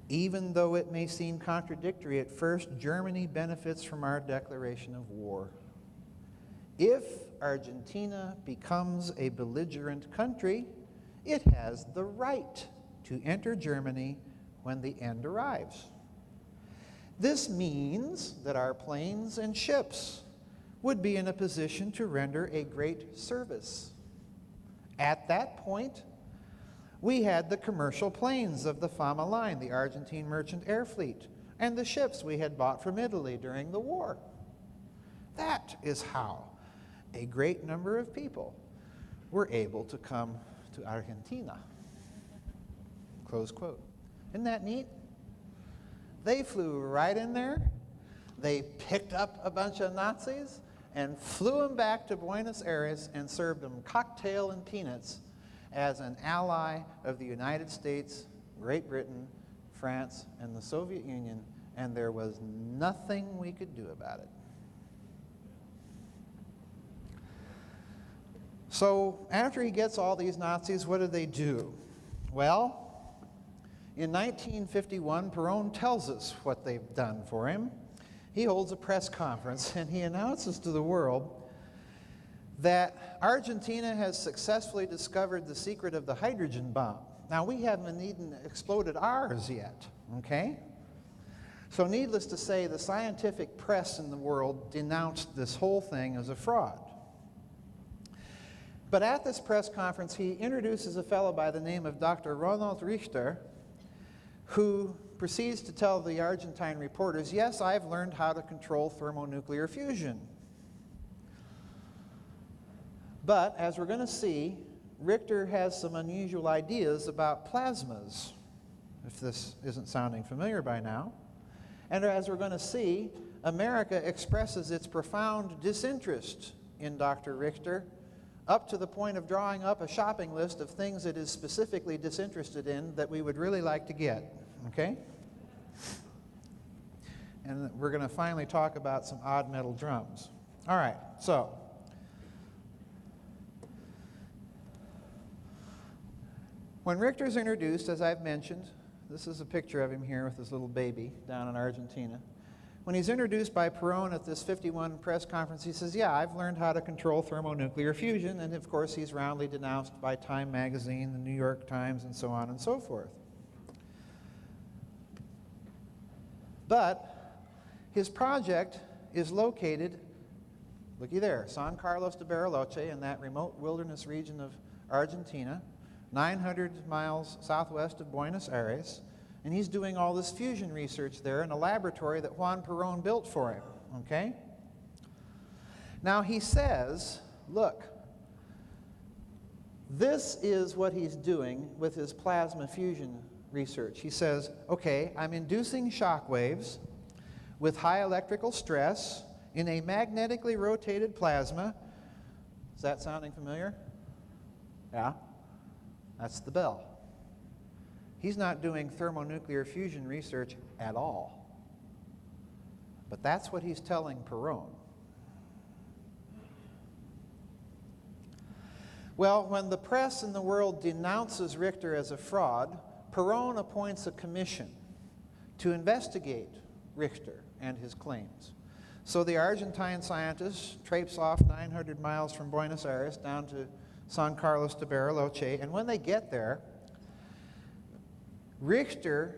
Even though it may seem contradictory at first, Germany benefits from our declaration of war. If Argentina becomes a belligerent country, it has the right to enter Germany when the end arrives. This means that our planes and ships would be in a position to render a great service. At that point, we had the commercial planes of the Fama line, the Argentine merchant air fleet, and the ships we had bought from Italy during the war. That is how a great number of people were able to come to Argentina. Close quote. Isn't that neat? They flew right in there. They picked up a bunch of Nazis and flew them back to Buenos Aires and served them cocktail and peanuts as an ally of the United States, Great Britain, France, and the Soviet Union, and there was nothing we could do about it. So after he gets all these Nazis, what do they do? Well, in 1951, Perón tells us what they've done for him. He holds a press conference and he announces to the world that Argentina has successfully discovered the secret of the hydrogen bomb. Now, we haven't even exploded ours yet, okay? So needless to say, the scientific press in the world denounced this whole thing as a fraud. But at this press conference, he introduces a fellow by the name of Dr. Ronald Richter, who proceeds to tell the Argentine reporters, yes, I've learned how to control thermonuclear fusion. But, as we're going to see, Richter has some unusual ideas about plasmas, if this isn't sounding familiar by now. And as we're going to see, America expresses its profound disinterest in Dr. Richter, up to the point of drawing up a shopping list of things it is specifically disinterested in that we would really like to get, okay? And we're going to finally talk about some odd metal drums. All right, so when Richter's introduced, as I've mentioned, this is a picture of him here with his little baby down in Argentina. When he's introduced by Perón at this 51 press conference, he says, yeah, I've learned how to control thermonuclear fusion, and of course he's roundly denounced by Time magazine, the New York Times, and so on and so forth. But his project is located, looky there, San Carlos de Bariloche, in that remote wilderness region of Argentina, 900 miles southwest of Buenos Aires, and he's doing all this fusion research there in a laboratory that Juan Perón built for him, okay? Now he says, look, this is what he's doing with his plasma fusion research. He says, okay, I'm inducing shock waves with high electrical stress in a magnetically rotated plasma. Is that sounding familiar? Yeah? That's the bell. He's not doing thermonuclear fusion research at all. But that's what he's telling Perón. Well, when the press in the world denounces Richter as a fraud, Perón appoints a commission to investigate Richter and his claims. So the Argentine scientists traipse off 900 miles from Buenos Aires down to San Carlos de Bariloche, and when they get there, Richter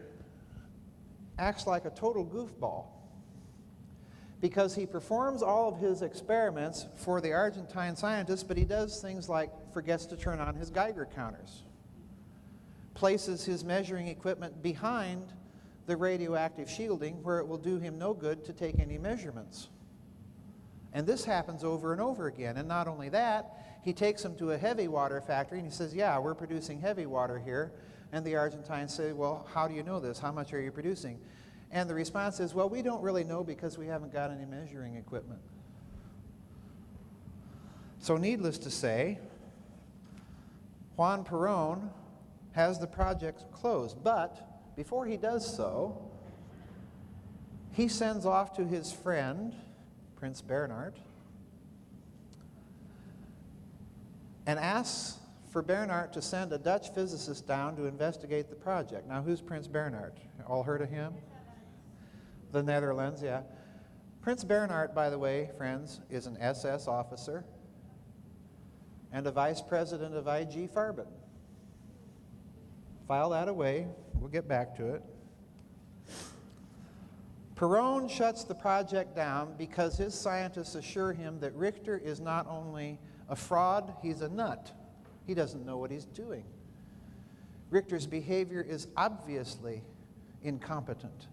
acts like a total goofball because he performs all of his experiments for the Argentine scientists, but he does things like forgets to turn on his Geiger counters, places his measuring equipment behind the radioactive shielding where it will do him no good to take any measurements. And this happens over and over again. And not only that, he takes them to a heavy water factory and he says, yeah, we're producing heavy water here. And the Argentines say, well, how do you know this? How much are you producing? And the response is, well, we don't really know because we haven't got any measuring equipment. So needless to say, Juan Perón has the project closed. But before he does so, he sends off to his friend, Prince Bernhard, and asks for Bernhard to send a Dutch physicist down to investigate the project. Now, who's Prince Bernhard? All heard of him? The Netherlands, yeah. Prince Bernhard, by the way, friends, is an SS officer and a vice president of IG Farben. File that away. We'll get back to it. Perón shuts the project down because his scientists assure him that Richter is not only a fraud, he's a nut. He doesn't know what he's doing. Richter's behavior is obviously incompetent.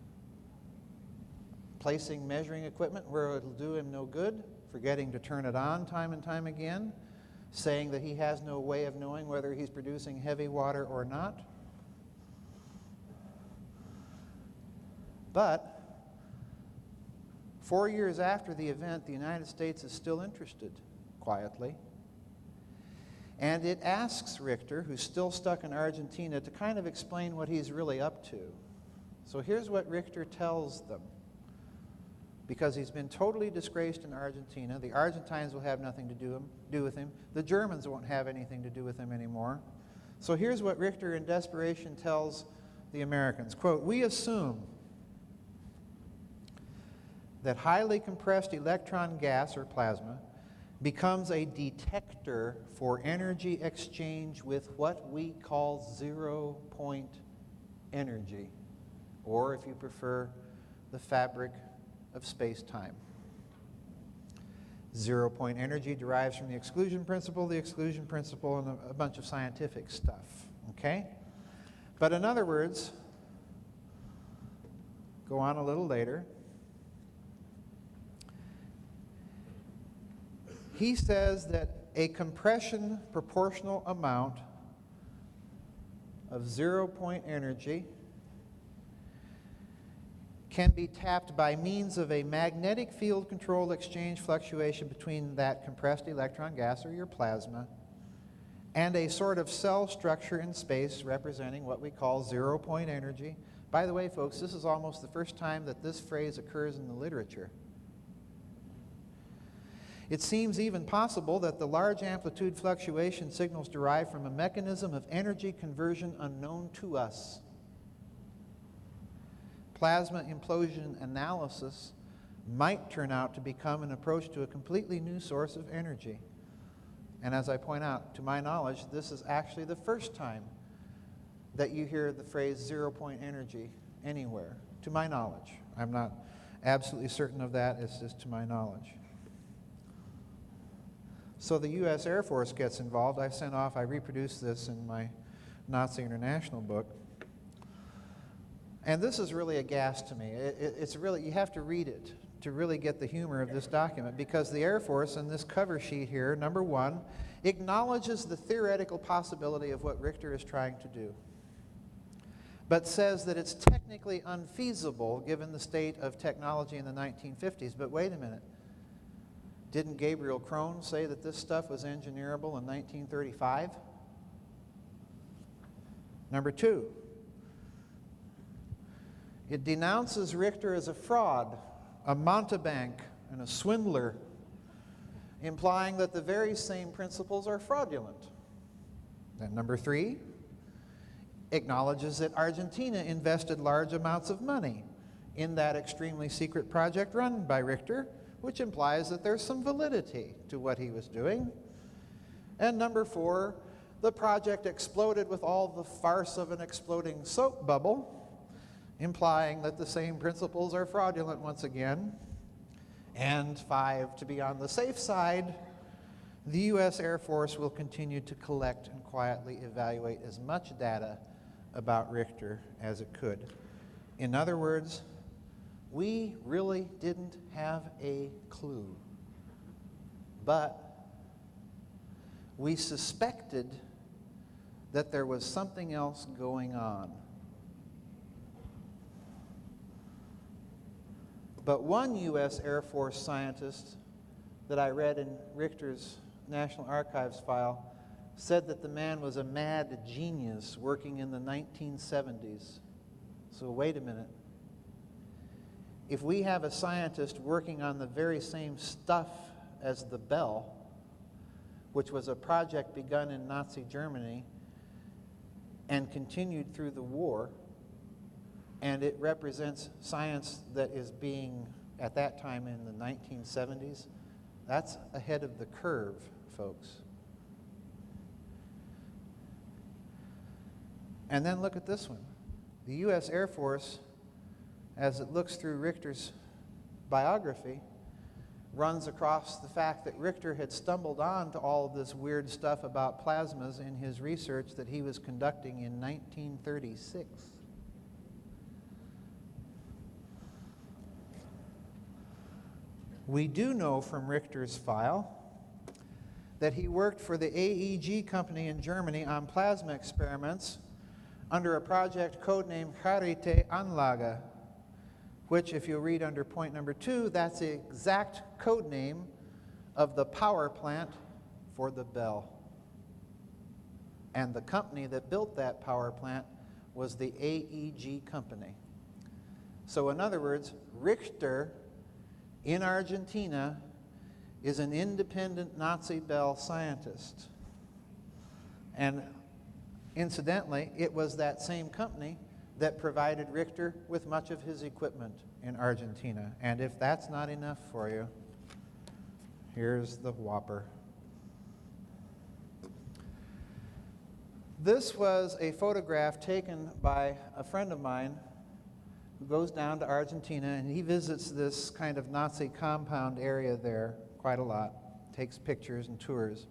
Placing measuring equipment where it'll do him no good, forgetting to turn it on time and time again, saying that he has no way of knowing whether he's producing heavy water or not. But 4 years after the event, the United States is still interested, quietly. And it asks Richter, who's still stuck in Argentina, to kind of explain what he's really up to. So here's what Richter tells them. because he's been totally disgraced in Argentina. The Argentines will have nothing to do with him. The Germans won't have anything to do with him anymore. So here's what Richter in desperation tells the Americans. Quote, "We assume that highly compressed electron gas or plasma becomes a detector for energy exchange with what we call zero-point energy, or if you prefer, the fabric of space-time. Zero-point energy derives from the exclusion principle, and a bunch of scientific stuff, okay? But in other words, go on a little later, he says that a compression proportional amount of zero-point energy can be tapped by means of a magnetic field control exchange fluctuation between that compressed electron gas or your plasma and a sort of cell structure in space representing what we call zero-point energy. By the way, folks, this is almost the first time that this phrase occurs in the literature. It seems even possible that the large amplitude fluctuation signals derive from a mechanism of energy conversion unknown to us. Plasma implosion analysis might turn out to become an approach to a completely new source of energy. And as I point out, to my knowledge, this is actually the first time that you hear the phrase zero-point energy anywhere, to my knowledge. I'm not absolutely certain of that, it's just to my knowledge. So the U.S. Air Force gets involved. I reproduced this in my Nazi International book. And this is really a gas to me. It's really, you have to read it to really get the humor of this document, because the Air Force in this cover sheet here, number one, acknowledges the theoretical possibility of what Richter is trying to do, but says that it's technically unfeasible given the state of technology in the 1950s. But wait a minute. Didn't Gabriel Krohn say that this stuff was engineerable in 1935? Number two, it denounces Richter as a fraud, a mountebank, and a swindler, implying that the very same principles are fraudulent. And number three, acknowledges that Argentina invested large amounts of money in that extremely secret project run by Richter, which implies that there's some validity to what he was doing. And number four, the project exploded with all the farce of an exploding soap bubble, implying that the same principles are fraudulent once again. And five, to be on the safe side, the U.S. Air Force will continue to collect and quietly evaluate as much data about Richter as it could. In other words, we really didn't have a clue, but we suspected that there was something else going on. But one U.S. Air Force scientist that I read in Richter's National Archives file said that the man was a mad genius working in the 1970s. So wait a minute. If we have a scientist working on the very same stuff as the Bell, which was a project begun in Nazi Germany and continued through the war, and it represents science that is being, at that time in the 1970s, that's ahead of the curve, folks. And then look at this one. The U.S. Air Force, as it looks through Richter's biography, runs across the fact that Richter had stumbled on to all of this weird stuff about plasmas in his research that he was conducting in 1936. We do know from Richter's file that he worked for the AEG company in Germany on plasma experiments under a project codenamed Charité Anlage, which, if you read under point number 2, that's the exact code name of the power plant for the Bell. And the company that built that power plant was the AEG company. So in other words, Richter in Argentina is an independent Nazi Bell scientist. And incidentally, it was that same company that provided Richter with much of his equipment in Argentina. And if that's not enough for you, here's the whopper. This was a photograph taken by a friend of mine who goes down to Argentina, and he visits this kind of Nazi compound area there quite a lot, takes pictures and tours.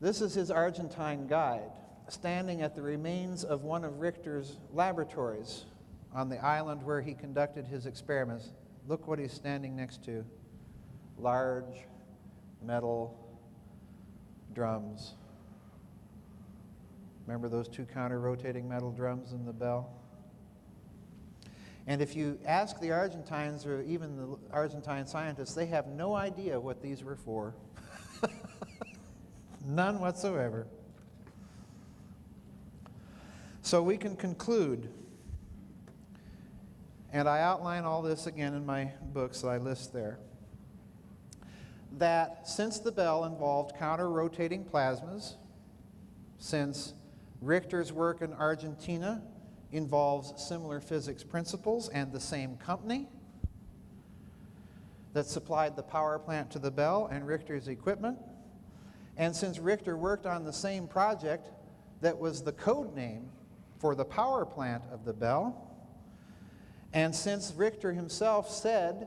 This is his Argentine guide, standing at the remains of one of Richter's laboratories on the island where he conducted his experiments. Look what he's standing next to. Large metal drums. Remember those two counter-rotating metal drums in the bell? And if you ask the Argentines or even the Argentine scientists, they have no idea what these were for. None whatsoever. So we can conclude, and I outline all this again in my books that I list there, that since the bell involved counter-rotating plasmas, since Richter's work in Argentina involves similar physics principles and the same company that supplied the power plant to the bell and Richter's equipment, and since Richter worked on the same project that was the code name for the power plant of the bell, and since Richter himself said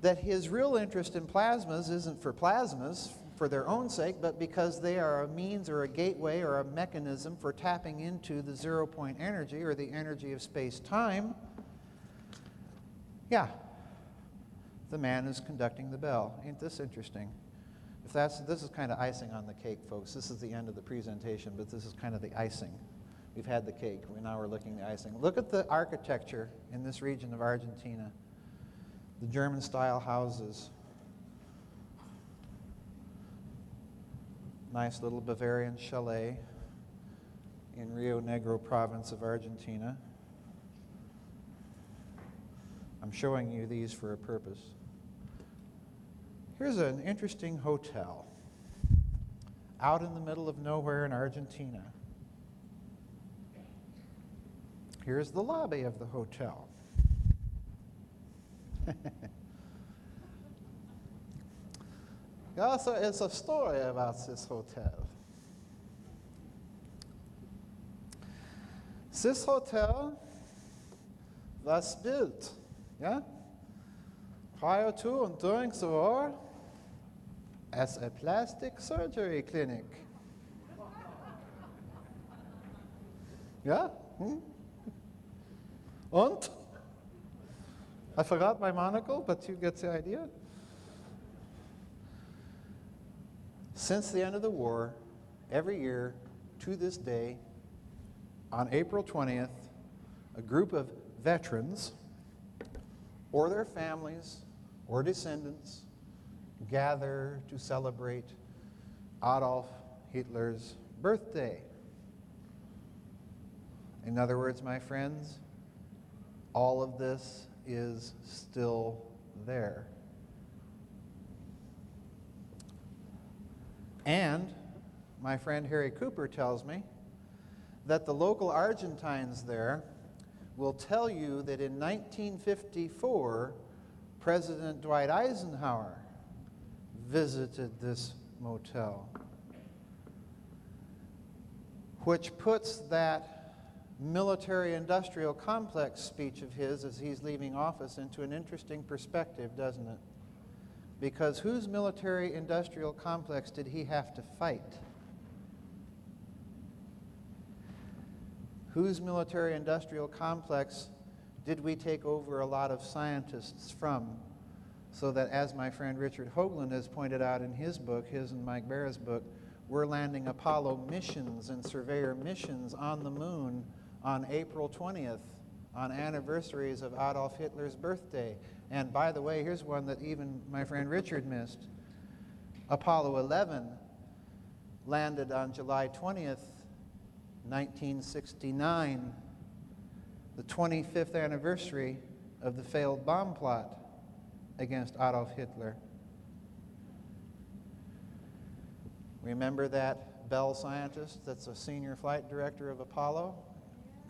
that his real interest in plasmas isn't for plasmas for their own sake, but because they are a means or a gateway or a mechanism for tapping into the zero-point energy or the energy of space-time, yeah, the man is conducting the bell. Ain't this interesting? This is kind of icing on the cake, folks. This is the end of the presentation, but this is kind of the icing. We've had the cake. Now we're looking at the icing. Look at the architecture in this region of Argentina. The German-style houses. Nice little Bavarian chalet in Rio Negro province of Argentina. I'm showing you these for a purpose. Here's an interesting hotel out in the middle of nowhere in Argentina. Here's the lobby of the hotel. Also, it's a story about this hotel. This hotel was built, yeah, prior to and during the war as a plastic surgery clinic. Yeah? And? I forgot my monocle, but you get the idea. Since the end of the war, every year to this day, on April 20th, a group of veterans or their families or descendants gather to celebrate Adolf Hitler's birthday. In other words, my friends, all of this is still there. And my friend Harry Cooper tells me that the local Argentines there will tell you that in 1954, President Dwight Eisenhower visited this motel, which puts that military-industrial complex speech of his as he's leaving office into an interesting perspective, doesn't it? Because whose military-industrial complex did he have to fight? Whose military-industrial complex did we take over a lot of scientists from? So that, as my friend Richard Hoagland has pointed out in his book, his and Mike Barra's book, we're landing Apollo missions and Surveyor missions on the moon on April 20th, on anniversaries of Adolf Hitler's birthday. And by the way, here's one that even my friend Richard missed. Apollo 11 landed on July 20th, 1969, the 25th anniversary of the failed bomb plot. against Adolf Hitler. Remember that Bell scientist that's a senior flight director of Apollo,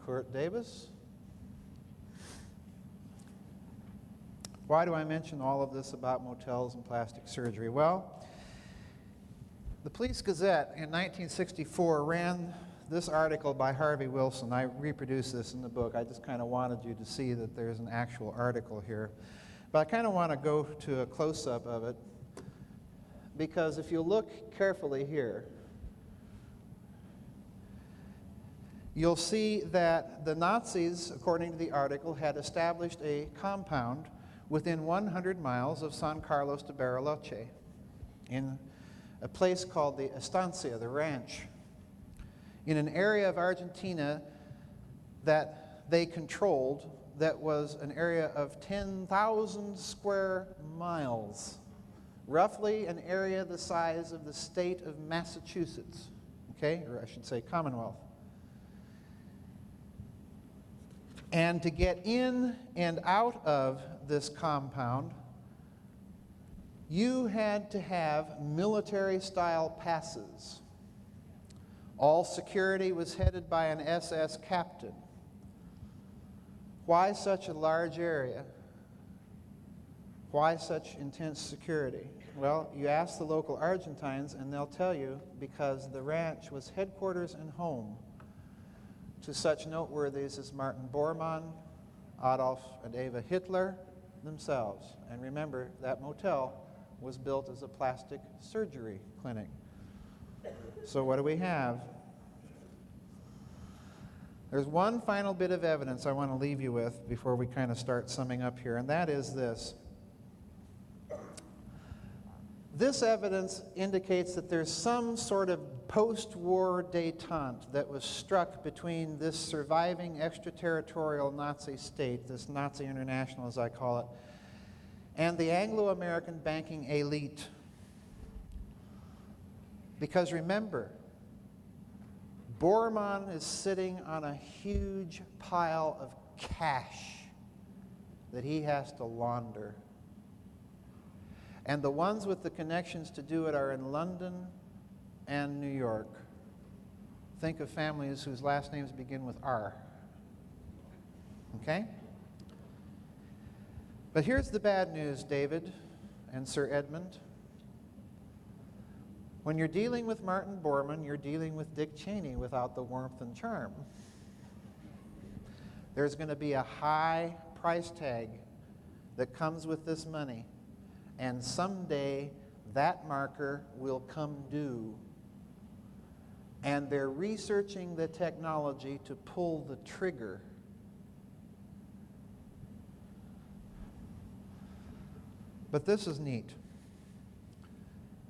Kurt Davis? Why do I mention all of this about motels and plastic surgery? Well, the Police Gazette in 1964 ran this article by Harvey Wilson. I reproduced this in the book. I just kind of wanted you to see that there's an actual article here. But I kind of want to go to a close-up of it, because if you look carefully here, you'll see that the Nazis, according to the article, had established a compound within 100 miles of San Carlos de Bariloche in a place called the Estancia, the ranch, in an area of Argentina that they controlled that was an area of 10,000 square miles, roughly an area the size of the state of Massachusetts, okay, or I should say Commonwealth. And to get in and out of this compound, you had to have military-style passes. All security was headed by an SS captain. Why such a large area? Why such intense security? Well, you ask the local Argentines and they'll tell you because the ranch was headquarters and home to such noteworthies as Martin Bormann, Adolf and Eva Hitler themselves. And remember, that motel was built as a plastic surgery clinic. So what do we have? There's one final bit of evidence I want to leave you with before we kind of start summing up here, and that is this. This evidence indicates that there's some sort of post-war détente that was struck between this surviving extraterritorial Nazi state, this Nazi international as I call it, and the Anglo-American banking elite. Because remember, Bormann is sitting on a huge pile of cash that he has to launder. And the ones with the connections to do it are in London and New York. Think of families whose last names begin with R. Okay? But here's the bad news, David and Sir Edmund. When you're dealing with Martin Bormann, you're dealing with Dick Cheney without the warmth and charm. There's going to be a high price tag that comes with this money. And someday that marker will come due. And they're researching the technology to pull the trigger. But this is neat.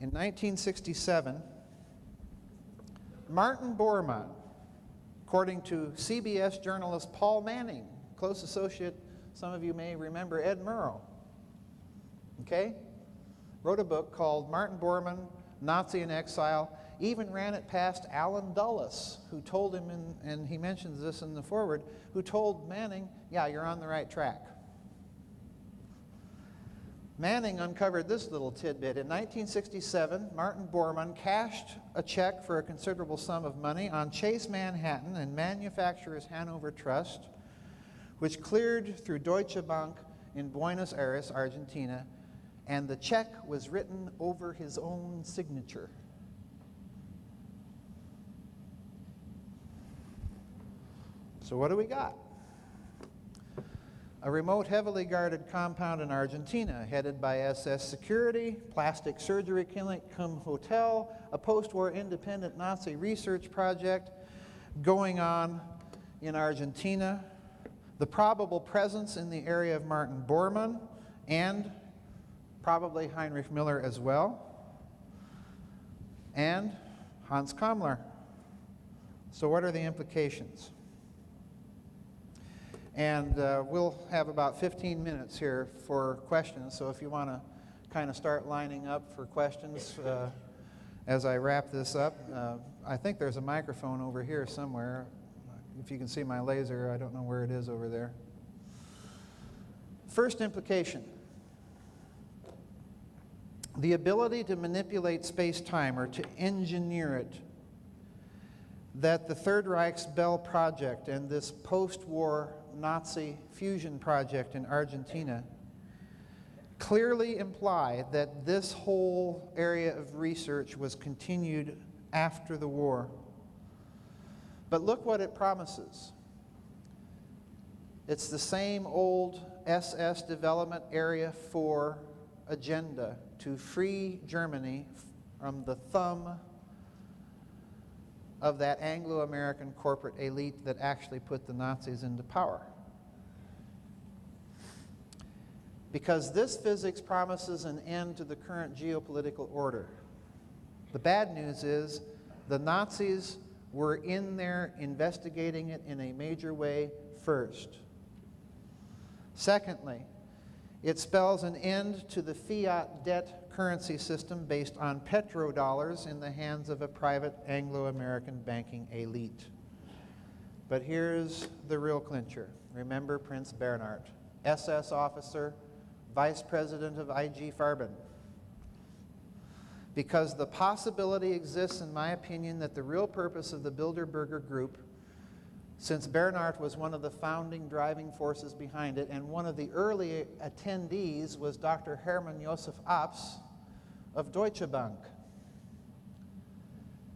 In 1967, Martin Bormann, according to CBS journalist Paul Manning, close associate, some of you may remember Ed Murrow, okay, wrote a book called Martin Bormann, Nazi in Exile, even ran it past Alan Dulles, who told him, and he mentions this in the foreword, who told Manning, yeah, you're on the right track. Manning uncovered this little tidbit. In 1967, Martin Bormann cashed a check for a considerable sum of money on Chase Manhattan and Manufacturers Hanover Trust, which cleared through Deutsche Bank in Buenos Aires, Argentina, and the check was written over his own signature. So what do we got? A remote, heavily guarded compound in Argentina, headed by SS security, plastic surgery clinic cum hotel, a post-war independent Nazi research project going on in Argentina, the probable presence in the area of Martin Bormann, and probably Heinrich Miller as well, and Hans Kammler. So what are the implications? And we'll have about 15 minutes here for questions, so if you want to kind of start lining up for questions as I wrap this up. I think there's a microphone over here somewhere. If you can see my laser, I don't know where it is over there. First implication. the ability to manipulate space-time, or to engineer it, that the Third Reich's Bell Project and this post-war Nazi fusion project in Argentina clearly imply that this whole area of research was continued after the war. But look what it promises. It's the same old SS Development Area 4 agenda to free Germany from the thumb of that Anglo-American corporate elite that actually put the Nazis into power. Because this physics promises an end to the current geopolitical order. The bad news is the Nazis were in there investigating it in a major way first. Secondly, it spells an end to the fiat debt currency system based on petrodollars in the hands of a private Anglo-American banking elite. But here's the real clincher. Remember Prince Bernhard, SS officer, vice president of IG Farben. Because the possibility exists, in my opinion, that the real purpose of the Bilderberger Group, since Bernhard was one of the founding driving forces behind it, and one of the early attendees was Dr. Hermann Josef Abs of Deutsche Bank.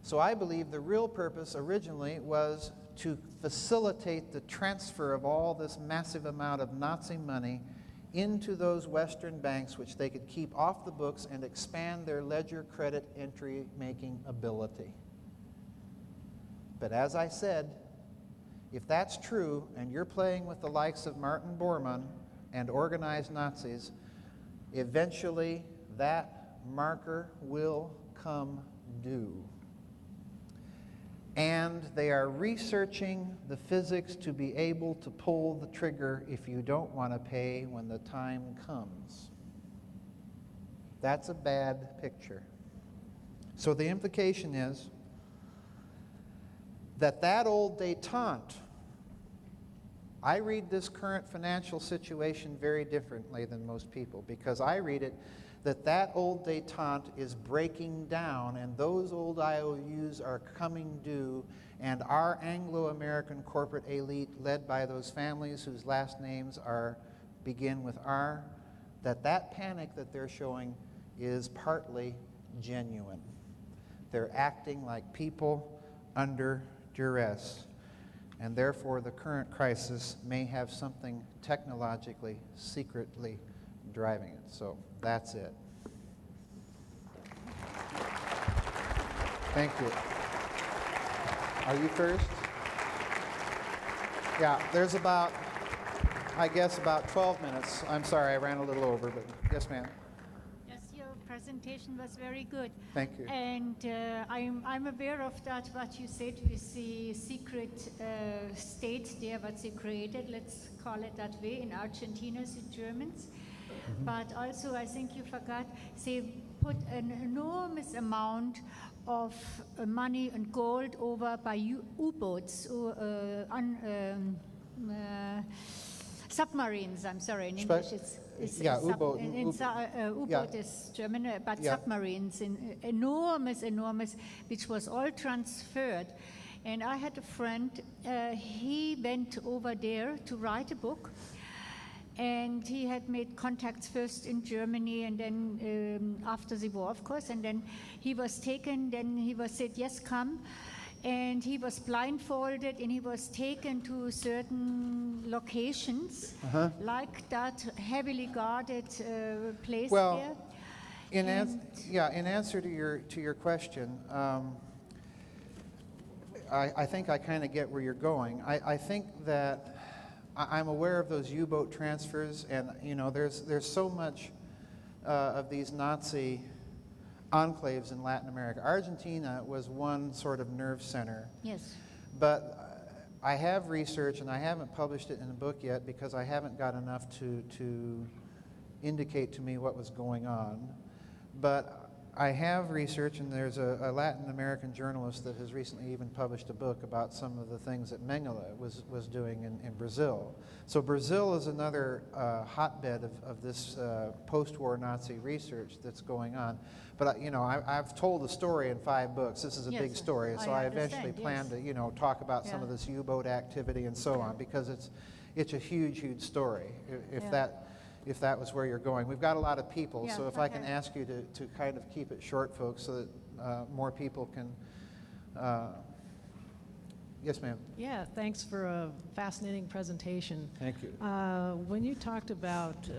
So I believe the real purpose originally was to facilitate the transfer of all this massive amount of Nazi money into those Western banks, which they could keep off the books and expand their ledger credit entry making ability. But as I said, if that's true, and you're playing with the likes of Martin Bormann and organized Nazis, eventually that marker will come due. And they are researching the physics to be able to pull the trigger if you don't want to pay when the time comes. That's a bad picture. So the implication is that old détente, I read this current financial situation very differently than most people, because I read it that old détente is breaking down, and those old IOUs are coming due, and our Anglo-American corporate elite, led by those families whose last names begin with R, that panic that they're showing is partly genuine. They're acting like people under duress, and therefore the current crisis may have something technologically, secretly driving it. So that's it. Thank you. Are you first? Yeah, there's about 12 minutes. I'm sorry, I ran a little over, but yes, ma'am. Yes, your presentation was very good. Thank you. And I'm aware of that, what you said with the secret state there, what they created, let's call it that way, in Argentina, the Germans. Mm-hmm. But also, I think you forgot, they put an enormous amount of money and gold over by U-boats, submarines, I'm sorry, in English it's yeah, U-boat. U-boat Yeah. is German, but Yeah. submarines, enormous, which was all transferred. And I had a friend, he went over there to write a book, and he had made contacts first in Germany, and then after the war, of course, and then he was taken, then he was said, yes, come. And he was blindfolded, and he was taken to certain locations, like that heavily guarded place there. In answer to your question, I think I kind of get where you're going. I think that I'm aware of those U-boat transfers, and there's so much of these Nazi enclaves in Latin America. Argentina was one sort of nerve center. Yes. But I have researched, and I haven't published it in a book yet because I haven't got enough to indicate to me what was going on. But I have research, and there's a Latin American journalist that has recently even published a book about some of the things that Mengele was doing in Brazil. So Brazil is another hotbed of this post-war Nazi research that's going on. But I've told the story in 5 books. This is a big story, so I eventually plan to talk about some of this U-boat activity and so on, because it's a huge, huge story. If that was where you're going. We've got a lot of people, so if I can ask you to kind of keep it short, folks, so that more people can... Yes, ma'am. Yeah, thanks for a fascinating presentation. Thank you. When you talked about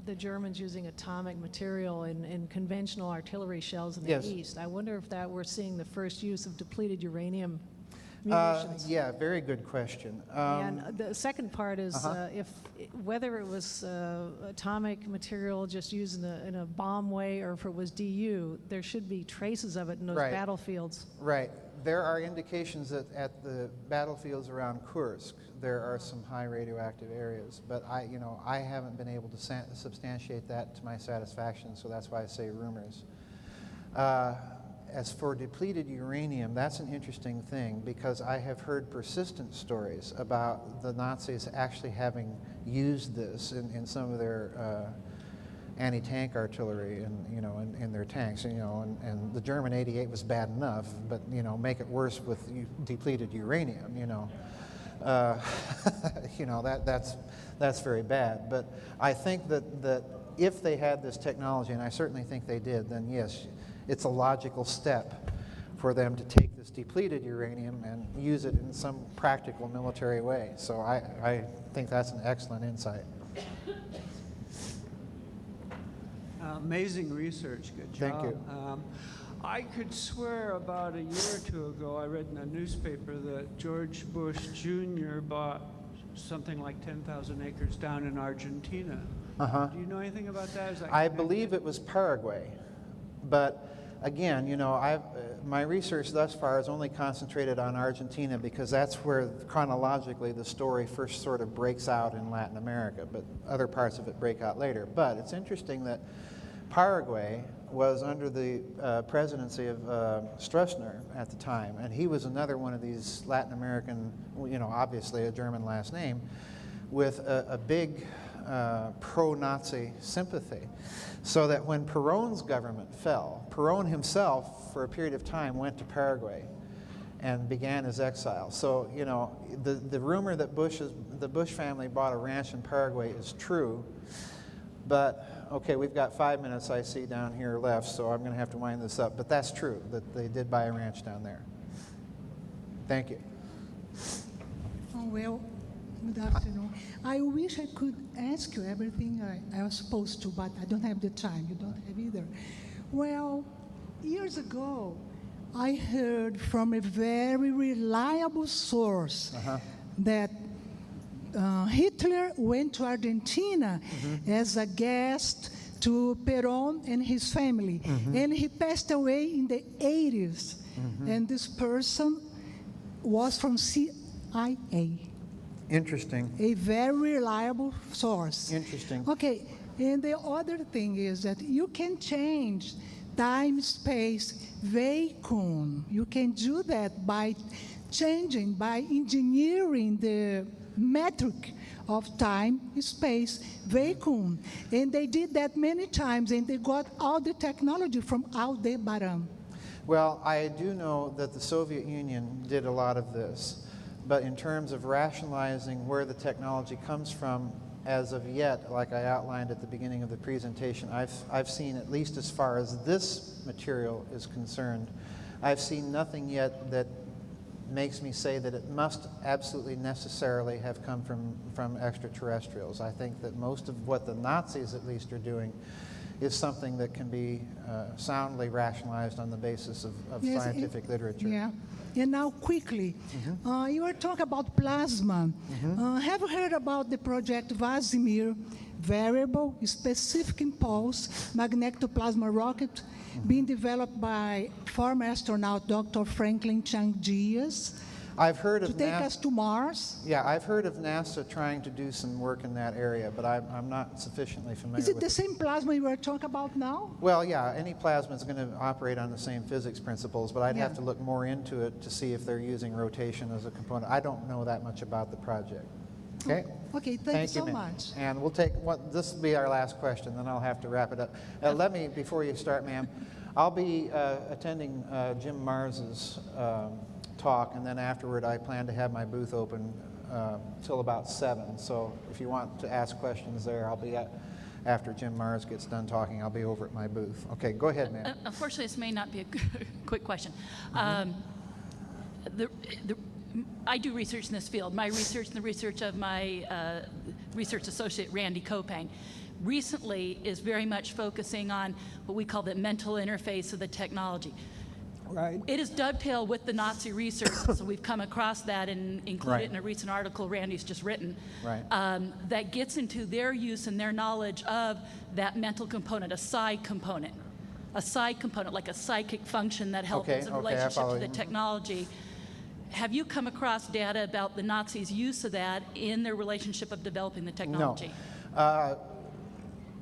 the Germans using atomic material in conventional artillery shells in the East, I wonder if that we're seeing the first use of depleted uranium munitions. Yeah, very good question. And the second part is whether it was atomic material just used in a bomb way, or if it was DU, there should be traces of it in those battlefields. Right. There are indications that at the battlefields around Kursk, there are some high radioactive areas, but I haven't been able to substantiate that to my satisfaction, so that's why I say rumors. As for depleted uranium, that's an interesting thing, because I have heard persistent stories about the Nazis actually having used this in some of their anti-tank artillery and in their tanks, and the German 88 was bad enough, but make it worse with depleted uranium, that's very bad. But I think that if they had this technology, and I certainly think they did, then yes, it's a logical step for them to take this depleted uranium and use it in some practical military way. So I think that's an excellent insight. Amazing research, good job. Thank you. I could swear about a year or two ago I read in a newspaper that George Bush Jr. bought something like 10,000 acres down in Argentina. Do you know anything about that? Is that I believe it was Paraguay, but again, my research thus far is only concentrated on Argentina, because that's where chronologically the story first sort of breaks out in Latin America, but other parts of it break out later. But it's interesting that Paraguay was under the presidency of Stroessner at the time, and he was another one of these Latin American, obviously a German last name, with a big pro-Nazi sympathy. So that when Perón's government fell, Perón himself, for a period of time, went to Paraguay and began his exile. So, the rumor that the Bush family bought a ranch in Paraguay is true, but okay, we've got 5 minutes I see down here left, so I'm going to have to wind this up. But that's true, that they did buy a ranch down there. Thank you. Oh, well, good afternoon. I wish I could ask you everything I was supposed to, but I don't have the time. You don't have either. Well, years ago, I heard from a very reliable source that Hitler went to Argentina as a guest to Perón and his family, and he passed away in the 80s. And this person was from CIA. Interesting. A very reliable source. Interesting. Okay, and the other thing is that you can change time, space, vacuum. You can do that by changing, by engineering the metric of time, space, vacuum. And they did that many times, and they got all the technology from Aldebaran. Well, I do know that the Soviet Union did a lot of this, but in terms of rationalizing where the technology comes from, as of yet, like I outlined at the beginning of the presentation, I've seen, at least as far as this material is concerned, I've seen nothing yet that makes me say that it must absolutely necessarily have come from extraterrestrials. I think that most of what the Nazis at least are doing is something that can be soundly rationalized on the basis of scientific literature. Yeah. And now quickly, you were talking about plasma. Have you heard about the project Vasimir, variable specific impulse magnetoplasma rocket being developed by former astronaut Dr. Franklin Chang Diaz? I've heard to of take us to Mars? Yeah, I've heard of NASA trying to do some work in that area, but I'm not sufficiently familiar Is it with the same plasma you were talking about now? Well, yeah, any plasma is going to operate on the same physics principles, but I'd have Yeah. to look more into it to see if they're using rotation as a component. I don't know that much about the project. Okay? Okay, thank you so ma'am. much. And we'll take, this will be our last question, then I'll have to wrap it up. Let me, before you start, ma'am, I'll be attending Jim Mars's talk, and then afterward I plan to have my booth open till about 7. So if you want to ask questions there, I'll be after Jim Mars gets done talking, I'll be over at my booth. Okay, go ahead, ma'am. Unfortunately, this may not be a quick question. I do research in this field. My research and the research of my research associate, Randy Kopang, recently is very much focusing on what we call the mental interface of the technology. Right. It is dovetailed with the Nazi research, so we've come across that and included it in a recent article Randy's just written. Right. That gets into their use and their knowledge of that mental component, a side component. A side component, like a psychic function that helps in relationship to the technology. Have you come across data about the Nazis' use of that in their relationship of developing the technology? No.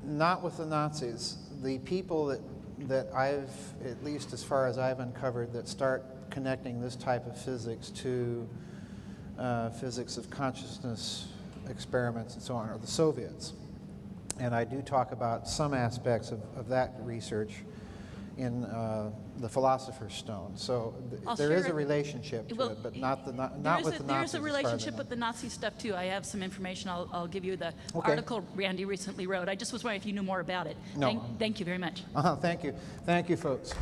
Not with the Nazis. The people that I've, at least as far as I've uncovered, that start connecting this type of physics to physics of consciousness experiments and so on are the Soviets. And I do talk about some aspects of that research in the Philosopher's Stone. So there is a relationship to it, but not with the Nazis. There's a relationship with the Nazi stuff too. I have some information. I'll give you the article Randy recently wrote. I just was wondering if you knew more about it. No. Thank you very much. Thank you. Thank you, folks.